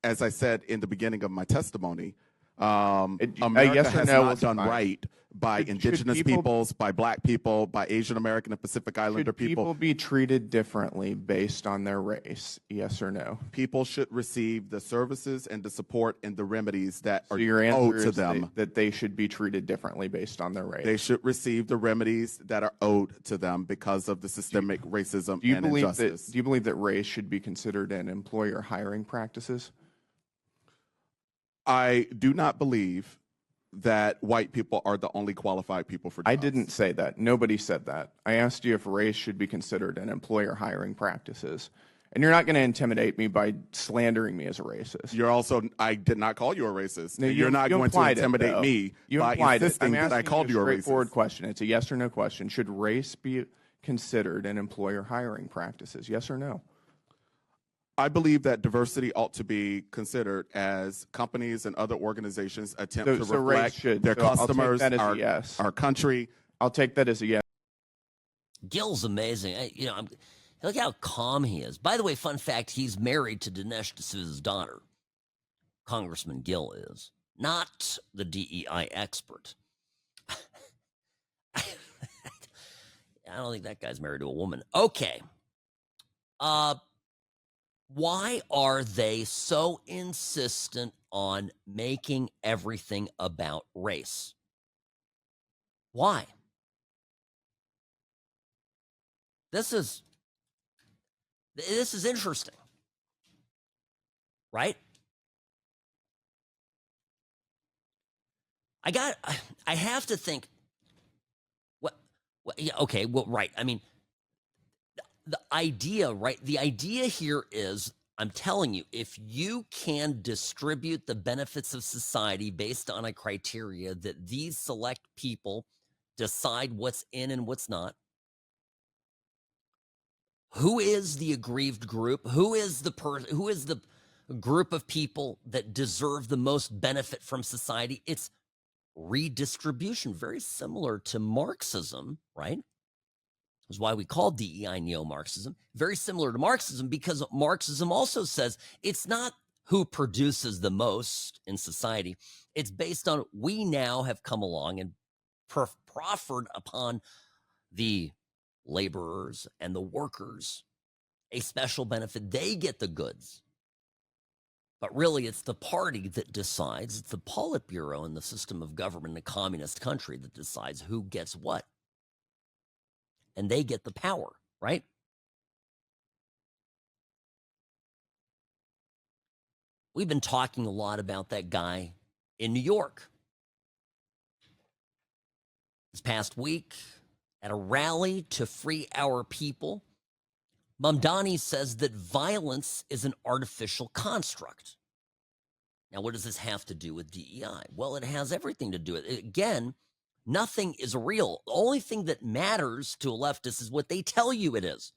as I said in the beginning of my testimony, America yes or has no not done fine. Right by indigenous peoples, by black people, by Asian American and Pacific Islander Should people be treated differently based on their race? Yes or no? People should receive the services and the support and the remedies that So are your owed answer to is them. that they should be treated differently based on their race. They should receive the remedies that are owed to them because of the systemic racism and injustice. Do you believe that race should be considered in employer hiring practices? I do not believe that white people are the only qualified people for jobs. I didn't say that. Nobody said that. I asked you if race should be considered in employer hiring practices. And you're not going to intimidate me by slandering me as a racist. You're also, I did not call you a racist. No, you're not going to intimidate me by insisting that I called you a racist. Straightforward question. It's a yes or no question. Should race be considered in employer hiring practices? Yes or no? I believe that diversity ought to be considered as companies and other organizations attempt to reflect their customers, our country. I'll take that as a yes. Gil's amazing. Look how calm he is. By the way, fun fact, he's married to Dinesh D'Souza's daughter. Congressman Gill is. Not the DEI expert. I don't think that guy's married to a woman. Okay. Why are they so insistent on making everything about race? Why? This is interesting, right? I have to think. Yeah, okay, well, right. I mean, the idea, right? The idea here is, I'm telling you, if you can distribute the benefits of society based on a criteria that these select people decide what's in and what's not, who is the aggrieved group? Who is the group of people that deserve the most benefit from society? It's redistribution, very similar to Marxism, right? Is why we call DEI neo-Marxism. Very similar to Marxism, because Marxism also says it's not who produces the most in society. It's based on, we now have come along and proffered upon the laborers and the workers a special benefit. They get the goods. But really, it's the party that decides. It's the Politburo in the system of government in a communist country that decides who gets what. And they get the power, right? We've been talking a lot about that guy in New York. This past week, at a rally to free our people, Mamdani says that violence is an artificial construct. Now, what does this have to do with DEI? Well, it has everything to do with it. Again, nothing is real. The only thing that matters to a leftist is what they tell you it is.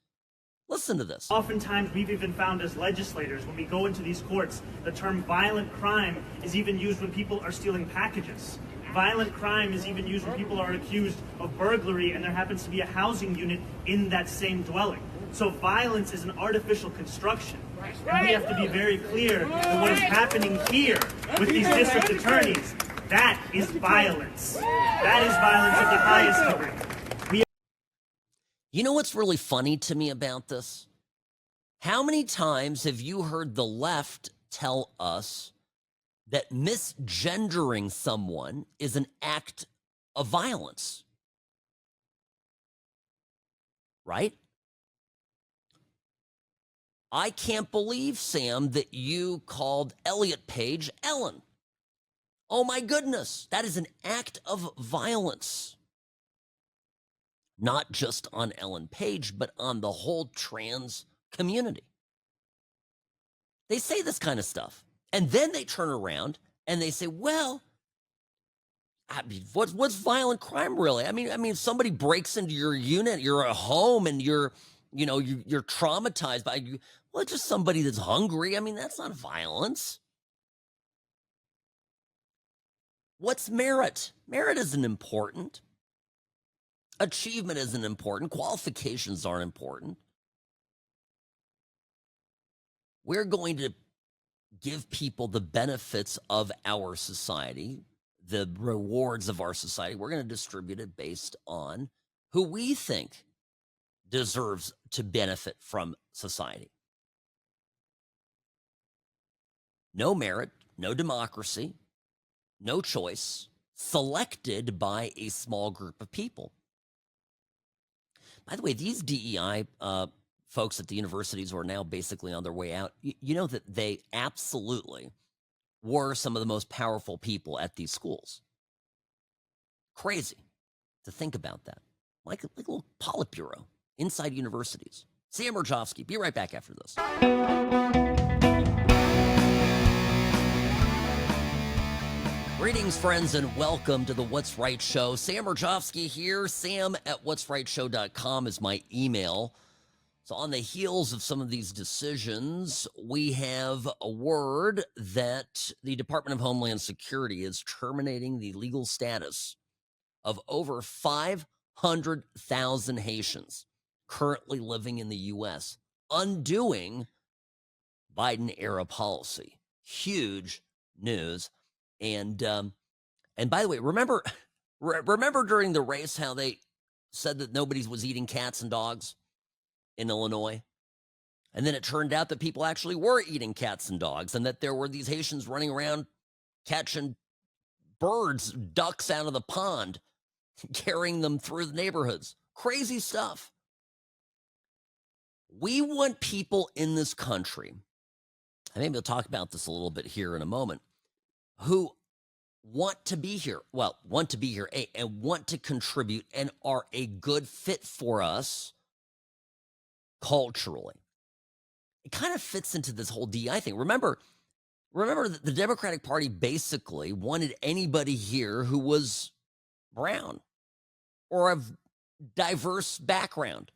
Listen to this. Oftentimes, we've even found as legislators, when we go into these courts, the term violent crime is even used when people are stealing packages. Violent crime is even used when people are accused of burglary and there happens to be a housing unit in that same dwelling. So violence is an artificial construction. And we have to be very clear that what is happening here with these district attorneys, that is violence. That is violence of the highest degree. You know what's really funny to me about this? How many times have you heard the left tell us that misgendering someone is an act of violence? Right? I can't believe, Sam, that you called Elliot Page Ellen. Oh my goodness, that is an act of violence. Not just on Ellen Page, but on the whole trans community. They say this kind of stuff, and then they turn around and they say, well, I mean, what's violent crime really? I mean, if somebody breaks into your unit, you're at home, and you're traumatized by, well, it's just somebody that's hungry. I mean, that's not violence. What's merit? Merit isn't important. Achievement isn't important. Qualifications aren't important. We're going to give people the benefits of our society, the rewards of our society. We're going to distribute it based on who we think deserves to benefit from society. No merit, no democracy, no choice, selected by a small group of people. By the way, these DEI folks at the universities who are now basically on their way out, you know that they absolutely were some of the most powerful people at these schools. Crazy to think about that. Like a little Politburo inside universities. Sam Mirejovsky, be right back after this. Greetings, friends, and welcome to the What's Right Show. Sam Mirejovsky here. Sam at whatsrightshow.com is my email. So on the heels of some of these decisions, we have a word that the Department of Homeland Security is terminating the legal status of over 500,000 Haitians currently living in the U.S., undoing Biden-era policy. Huge news. And by the way, remember during the race how they said that nobody was eating cats and dogs in Illinois? And then it turned out that people actually were eating cats and dogs, and that there were these Haitians running around catching birds, ducks out of the pond, carrying them through the neighborhoods. Crazy stuff. We want people in this country, and maybe we'll talk about this a little bit here in a moment, who want to be here, and want to contribute and are a good fit for us culturally. It kind of fits into this whole DEI thing. Remember that the Democratic Party basically wanted anybody here who was brown or of diverse background.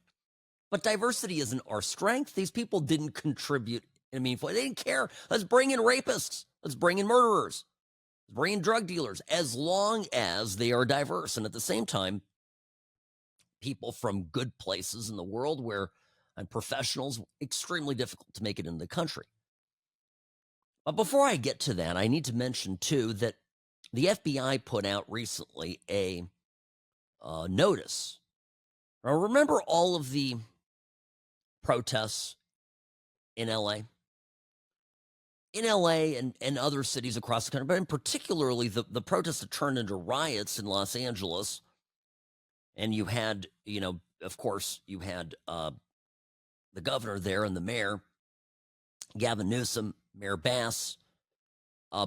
But diversity isn't our strength. These people didn't contribute in a meaningful way. They didn't care. Let's bring in rapists. Let's bring in murderers. Let's bring in drug dealers, as long as they are diverse. And at the same time, people from good places in the world and professionals, extremely difficult to make it in the country. But before I get to that, I need to mention, too, that the FBI put out recently a notice. Now, remember all of the protests in L.A.? In L.A. and other cities across the country, but in particularly the protests that turned into riots in Los Angeles. And you had, of course, you had the governor there and the mayor, Gavin Newsom, Mayor Bass,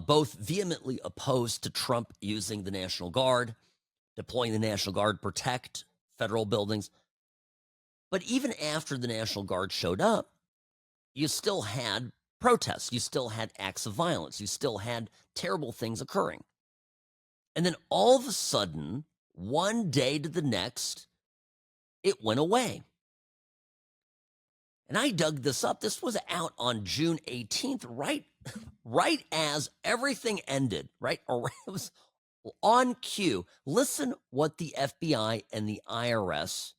both vehemently opposed to Trump using the National Guard, deploying the National Guard to protect federal buildings. But even after the National Guard showed up, you still had protests. You still had acts of violence. You still had terrible things occurring. And then all of a sudden, one day to the next, it went away. And I dug this up. This was out on June 18th, right as everything ended, right? It was on cue. Listen what the FBI and the IRS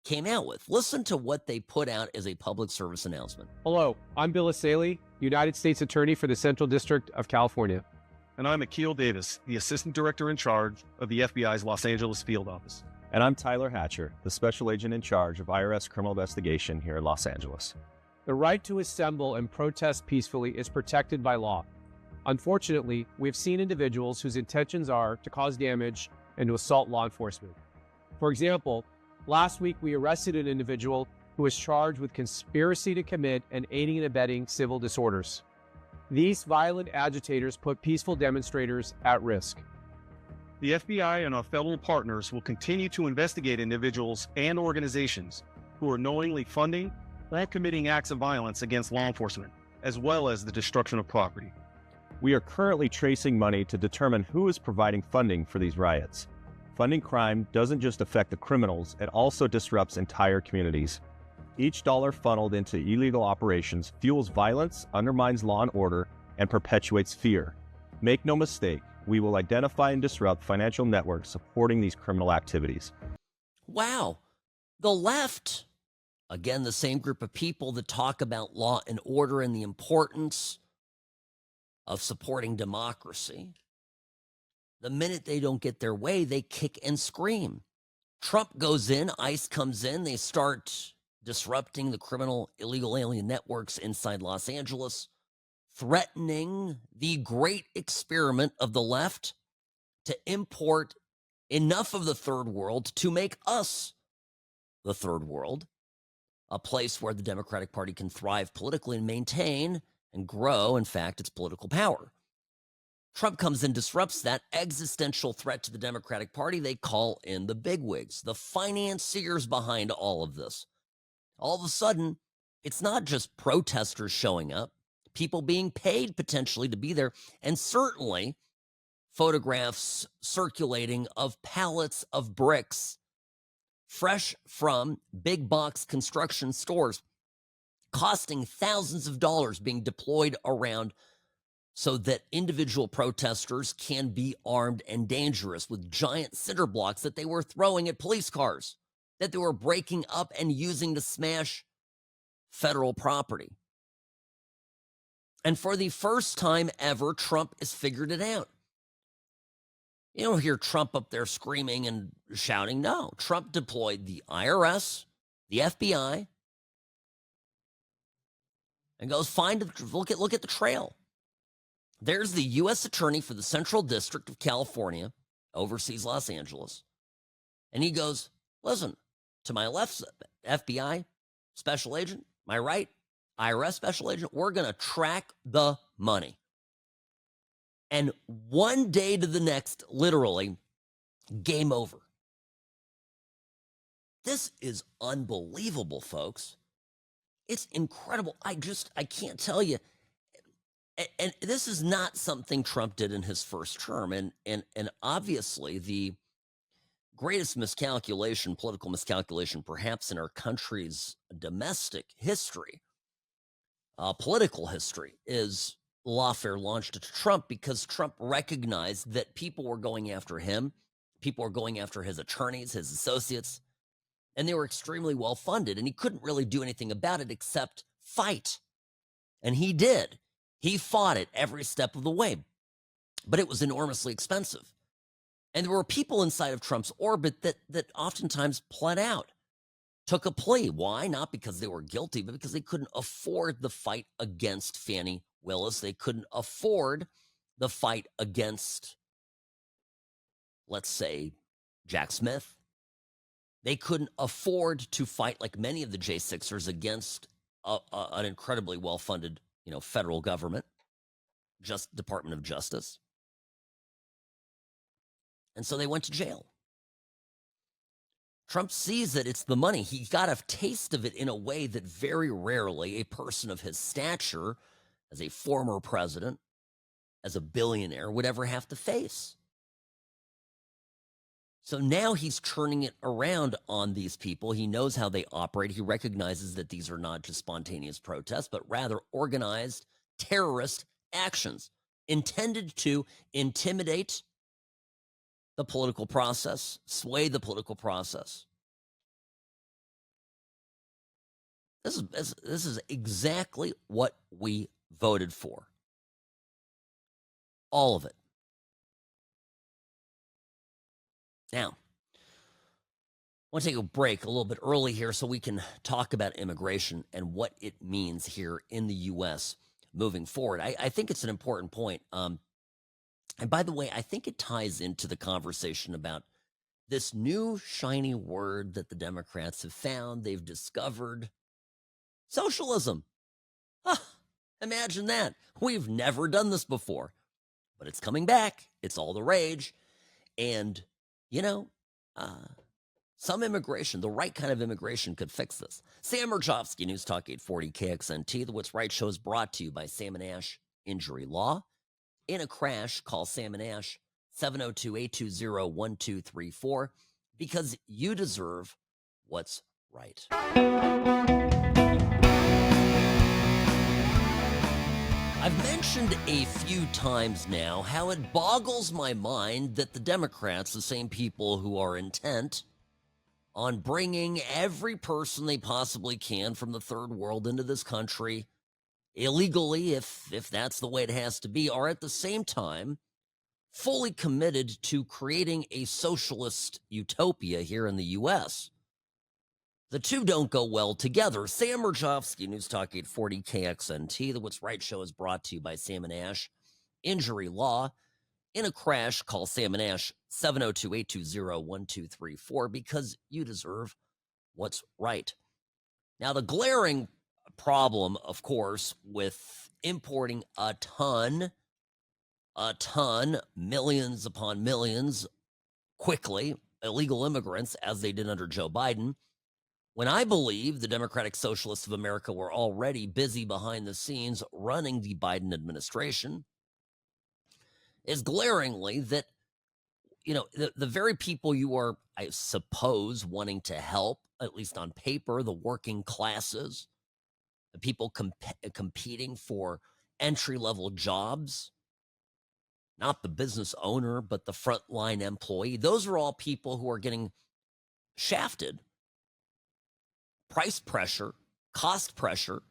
came out with. Listen to what they put out as a public service announcement. Hello, I'm Bill Asaley, United States Attorney for the Central District of California. And I'm Akil Davis, the Assistant Director in charge of the FBI's Los Angeles Field Office. And I'm Tyler Hatcher, the special agent in charge of IRS criminal investigation here in Los Angeles. The right to assemble and protest peacefully is protected by law. Unfortunately, we have seen individuals whose intentions are to cause damage and to assault law enforcement. For example, last week we arrested an individual who was charged with conspiracy to commit and aiding and abetting civil disorders. These violent agitators put peaceful demonstrators at risk. The FBI and our federal partners will continue to investigate individuals and organizations who are knowingly funding or committing acts of violence against law enforcement, as well as the destruction of property. We are currently tracing money to determine who is providing funding for these riots. Funding crime doesn't just affect the criminals, it also disrupts entire communities. Each dollar funneled into illegal operations fuels violence, undermines law and order, and perpetuates fear. Make no mistake, we will identify and disrupt financial networks supporting these criminal activities. Wow. The left, again, the same group of people that talk about law and order and the importance of supporting democracy. The minute they don't get their way, they kick and scream. Trump goes in, ICE comes in, they start disrupting the criminal illegal alien networks inside Los Angeles, threatening the great experiment of the left to import enough of the third world to make us the third world, a place where the Democratic Party can thrive politically and maintain and grow, in fact, its political power. Trump comes in, disrupts that existential threat to the Democratic Party. They call in the bigwigs, the financiers behind all of this. All of a sudden, it's not just protesters showing up, people being paid potentially to be there, and certainly photographs circulating of pallets of bricks fresh from big box construction stores, costing thousands of dollars, being deployed around so that individual protesters can be armed and dangerous with giant cinder blocks that they were throwing at police cars, that they were breaking up and using to smash federal property. And for the first time ever, Trump has figured it out. You don't hear Trump up there screaming and shouting. No, Trump deployed the IRS, the FBI, and goes look at the trail. There's the U.S. Attorney for the Central District of California, oversees Los Angeles, and he goes, listen, to my left, FBI special agent, my right, IRS special agent, we're going to track the money. And one day to the next, literally, game over. This is unbelievable, folks. It's incredible. I can't tell you. And this is not something Trump did in his first term. And obviously, the greatest miscalculation, political miscalculation, perhaps in our country's domestic history, political history, is lawfare launched at Trump, because Trump recognized that people were going after him. People were going after his attorneys, his associates, and they were extremely well funded. And he couldn't really do anything about it except fight. And he did. He fought it every step of the way, but it was enormously expensive. And there were people inside of Trump's orbit that oftentimes pled out, took a plea. Why? Not because they were guilty, but because they couldn't afford the fight against Fani Willis. They couldn't afford the fight against, let's say, Jack Smith. They couldn't afford to fight, like many of the J6ers, against an incredibly well-funded, federal government, just Department of Justice. And so they went to jail. Trump sees that it's the money. He got a taste of it in a way that very rarely a person of his stature, as a former president, as a billionaire, would ever have to face. So now he's turning it around on these people. He knows how they operate. He recognizes that these are not just spontaneous protests, but rather organized terrorist actions intended to intimidate the political process, sway the political process. This is exactly what we voted for. All of it. Now, want to take a break a little bit early here so we can talk about immigration and what it means here in the U.S. moving forward. I think it's an important point. And by the way, I think it ties into the conversation about this new shiny word that the Democrats have found. They've discovered socialism. Imagine that. We've never done this before, but it's coming back. It's all the rage. And, some immigration, the right kind of immigration could fix this. Sam Mirejovsky, News Talk 840 KXNT. The What's Right show is brought to you by Sam & Ash Injury Law. In a crash, call Sam & Ash 702-820-1234 because you deserve what's right. I've mentioned a few times now how it boggles my mind that the Democrats, the same people who are intent on bringing every person they possibly can from the third world into this country illegally, if that's the way it has to be, are at the same time fully committed to creating a socialist utopia here in the U.S. The two don't go well together. Sam Mirejovsky, News Talk 840 KXNT. The What's Right show is brought to you by Sam & Ash Injury Law. In a crash, call Sam & Ash 702-820-1234 because you deserve what's right. Now, the glaring problem, of course, with importing a ton, millions upon millions, quickly, illegal immigrants, as they did under Joe Biden, when I believe the Democratic Socialists of America were already busy behind the scenes running the Biden administration, is glaringly that, the very people you are, I suppose, wanting to help, at least on paper, the working classes, the people competing for entry-level jobs, not the business owner, but the frontline employee, those are all people who are getting shafted. Price pressure, cost pressure,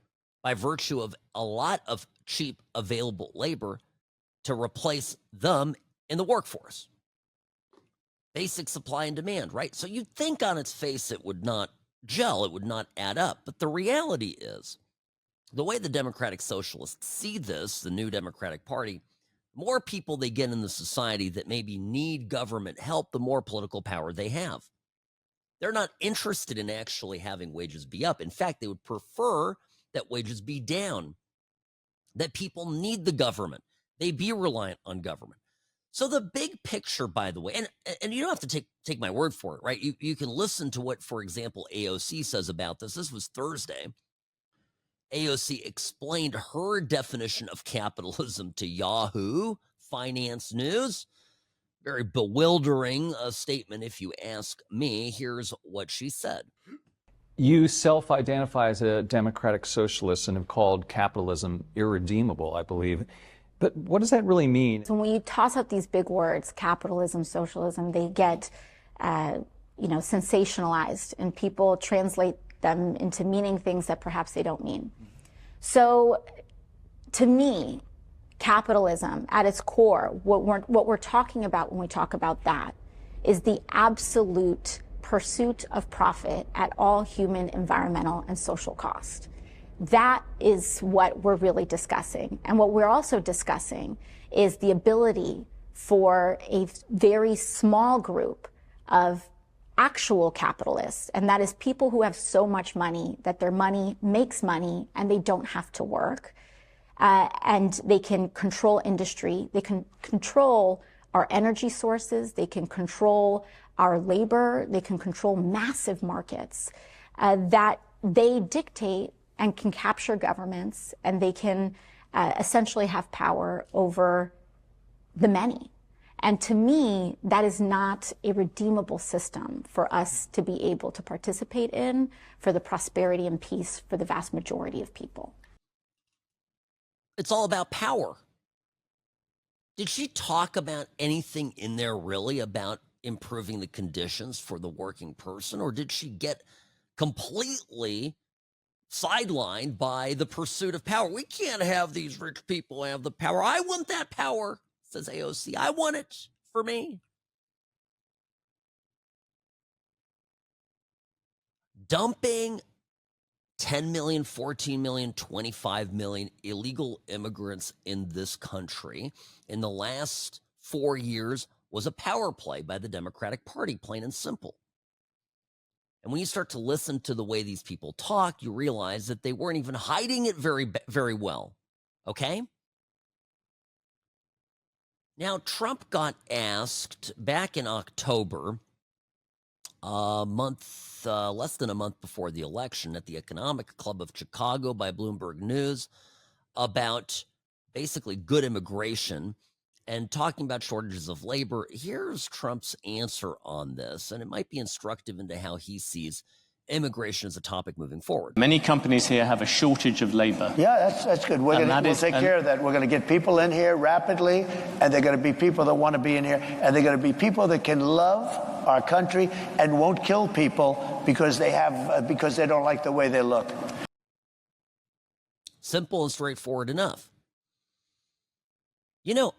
by virtue of a lot of cheap available labor to replace them in the workforce. Basic supply and demand, right? So you'd think on its face it would not gel, it would not add up. But the reality is, the way the Democratic Socialists see this, the new Democratic Party, more people they get in the society that maybe need government help, the more political power they have. They're not interested in actually having wages be up. In fact, they would prefer that wages be down, that people need the government. They be reliant on government. So the big picture, by the way, and you don't have to take my word for it, right? You can listen to what, for example, AOC says about this. This was Thursday. AOC explained her definition of capitalism to Yahoo Finance News. Very bewildering statement, if you ask me. Here's what she said. You self-identify as a democratic socialist and have called capitalism irredeemable, I believe. But what does that really mean? So when you toss out these big words, capitalism, socialism, they get, sensationalized, and people translate them into meaning things that perhaps they don't mean. So, to me, capitalism, at its core, what we're talking about when we talk about that is the absolute pursuit of profit at all human, environmental, and social cost. That is what we're really discussing. And what we're also discussing is the ability for a very small group of actual capitalists, and that is people who have so much money that their money makes money and they don't have to work. And they can control industry, they can control our energy sources, they can control our labor, they can control massive markets that they dictate and can capture governments, and they can essentially have power over the many. And to me, that is not a redeemable system for us to be able to participate in for the prosperity and peace for the vast majority of people. It's all about power. Did she talk about anything in there really about improving the conditions for the working person, or did she get completely sidelined by the pursuit of power? We can't have these rich people have the power. I want that power, says AOC. I want it for me. dumping 10 million, 14 million, 25 million illegal immigrants in this country in the last 4 years was a power play by the Democratic Party, plain and simple. And when you start to listen to the way these people talk, you realize that they weren't even hiding it very well. Okay? Now, Trump got asked back in October, less than a month before the election, at the Economic Club of Chicago by Bloomberg News, about basically good immigration and talking about shortages of labor. Here's Trump's answer on this, and it might be instructive into how he sees immigration as a topic moving forward. Many companies here have a shortage of labor. Yeah, that's good. We'll take care of that. We're going to get people in here rapidly, and they're going to be people that want to be in here, and they're going to be people that can love our country and won't kill people because they don't like the way they look. Simple and straightforward enough. You know,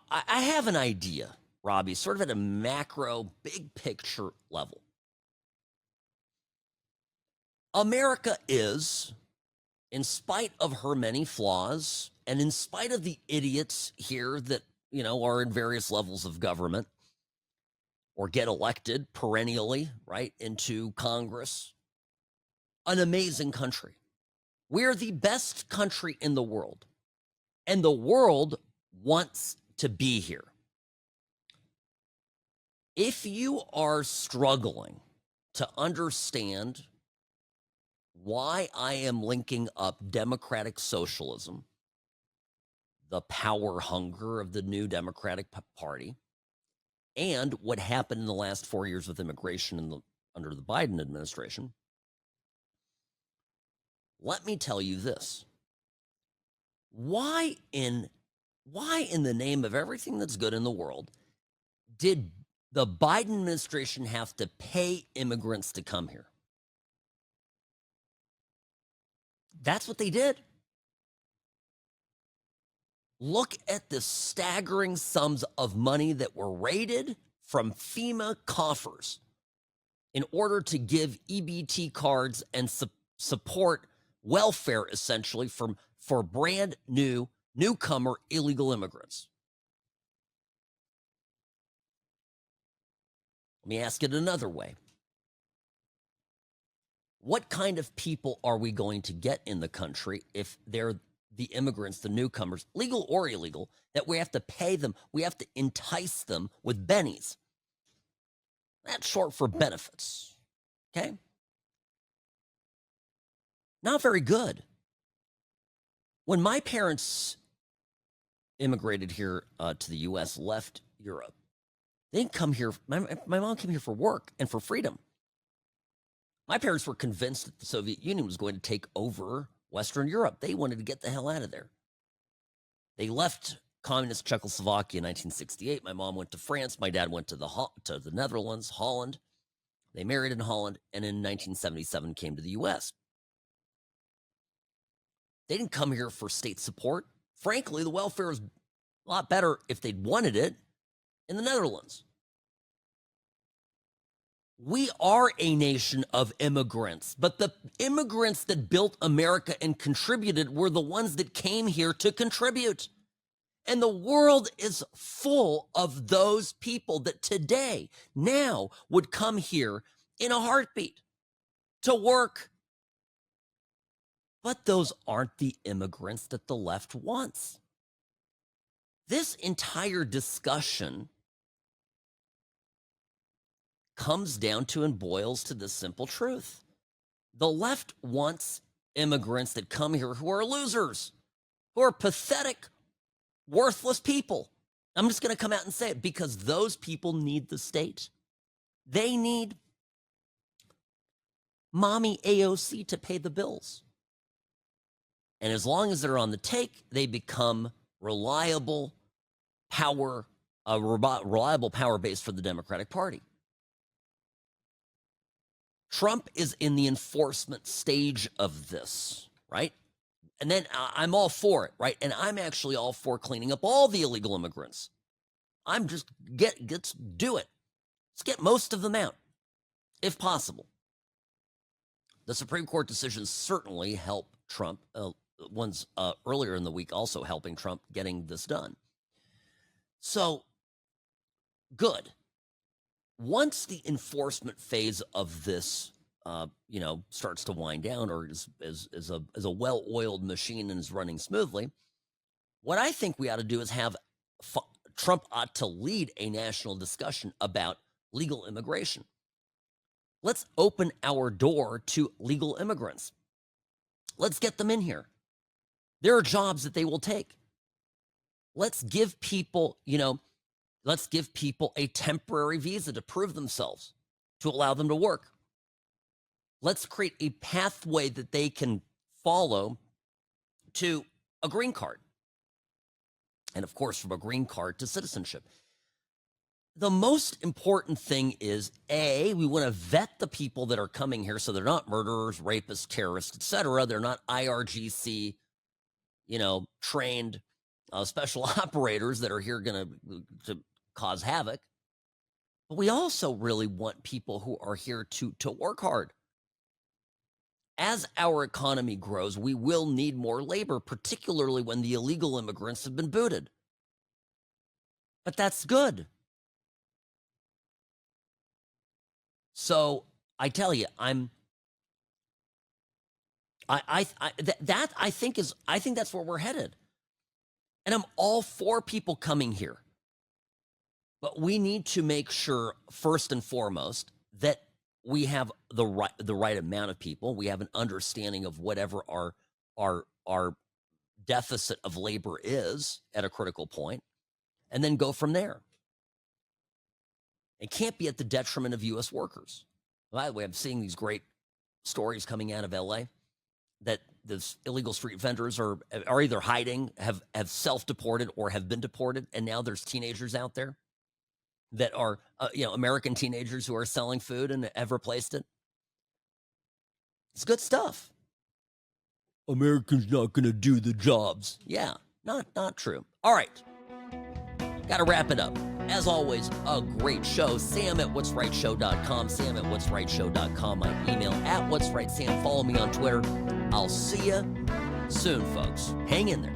I have an idea, Robbie, sort of at a macro, big picture level. America is, in spite of her many flaws, and in spite of the idiots here that, are in various levels of government or get elected perennially, right, into Congress, an amazing country. We're the best country in the world, and the world wants to be here. If you are struggling to understand why I am linking up democratic socialism, the power hunger of the new Democratic Party, and what happened in the last 4 years with immigration under the Biden administration, let me tell you this. Why in the name of everything that's good in the world did the Biden administration have to pay immigrants to come here? That's what they did. Look at the staggering sums of money that were raided from FEMA coffers in order to give EBT cards and support welfare, essentially, for brand new, newcomer illegal immigrants. Let me ask it another way. What kind of people are we going to get in the country if they're the immigrants, the newcomers, legal or illegal, that we have to pay them, we have to entice them with bennies? That's short for benefits, okay? Not very good. When my parents immigrated here to the U.S., left Europe, they didn't come here. My mom came here for work and for freedom. My parents were convinced that the Soviet Union was going to take over Western Europe. They wanted to get the hell out of there. They left communist Czechoslovakia in 1968. My mom went to France. My dad went to the Netherlands, Holland. They married in Holland, and in 1977 came to the U.S. They didn't come here for state support. Frankly, the welfare was a lot better if they'd wanted it in the Netherlands. We are a nation of immigrants, but the immigrants that built America and contributed were the ones that came here to contribute. And the world is full of those people that today, now, would come here in a heartbeat to work. But those aren't the immigrants that the left wants. This entire discussion comes down to and boils to this simple truth. The left wants immigrants that come here who are losers, who are pathetic, worthless people. I'm just going to come out and say it, because those people need the state. They need mommy AOC to pay the bills. And as long as they're on the take, they become reliable power, a reliable power base for the Democratic Party. Trump is in the enforcement stage of this, right? And then I'm all for it, right? And I'm actually all for cleaning up all the illegal immigrants. I'm just let's do it. Let's get most of them out, if possible. The Supreme Court decisions certainly help Trump. Ones earlier in the week also helping Trump getting this done. So, good. Once the enforcement phase of this, starts to wind down, or is a well-oiled machine and is running smoothly, what I think we ought to do is have Trump ought to lead a national discussion about legal immigration. Let's open our door to legal immigrants. Let's get them in here. There are jobs that they will take. Let's give people, a temporary visa to prove themselves, to allow them to work. Let's create a pathway that they can follow to a green card. And of course, from a green card to citizenship. The most important thing is, A, we want to vet the people that are coming here so they're not murderers, rapists, terrorists, etc. They're not IRGC, trained special operators that are here going to cause havoc. But we also really want people who are here to work hard. As our economy grows, we will need more labor, particularly when the illegal immigrants have been booted. But that's good. So I tell you, I think that's where we're headed. And I'm all for people coming here. But we need to make sure, first and foremost, that we have the right amount of people. We have an understanding of whatever our deficit of labor is at a critical point, and then go from there. It can't be at the detriment of U.S. workers. By the way, I'm seeing these great stories coming out of L.A. that these illegal street vendors are either hiding, have self-deported, or have been deported, and now there's teenagers out there that are, American teenagers who are selling food and have replaced it. It's good stuff. Americans not going to do the jobs. Yeah, not true. All right. Got to wrap it up. As always, a great show. Sam@what'srightshow.com. Sam@what'srightshow.com. My email @what'srightsam. Follow me on Twitter. I'll see you soon, folks. Hang in there.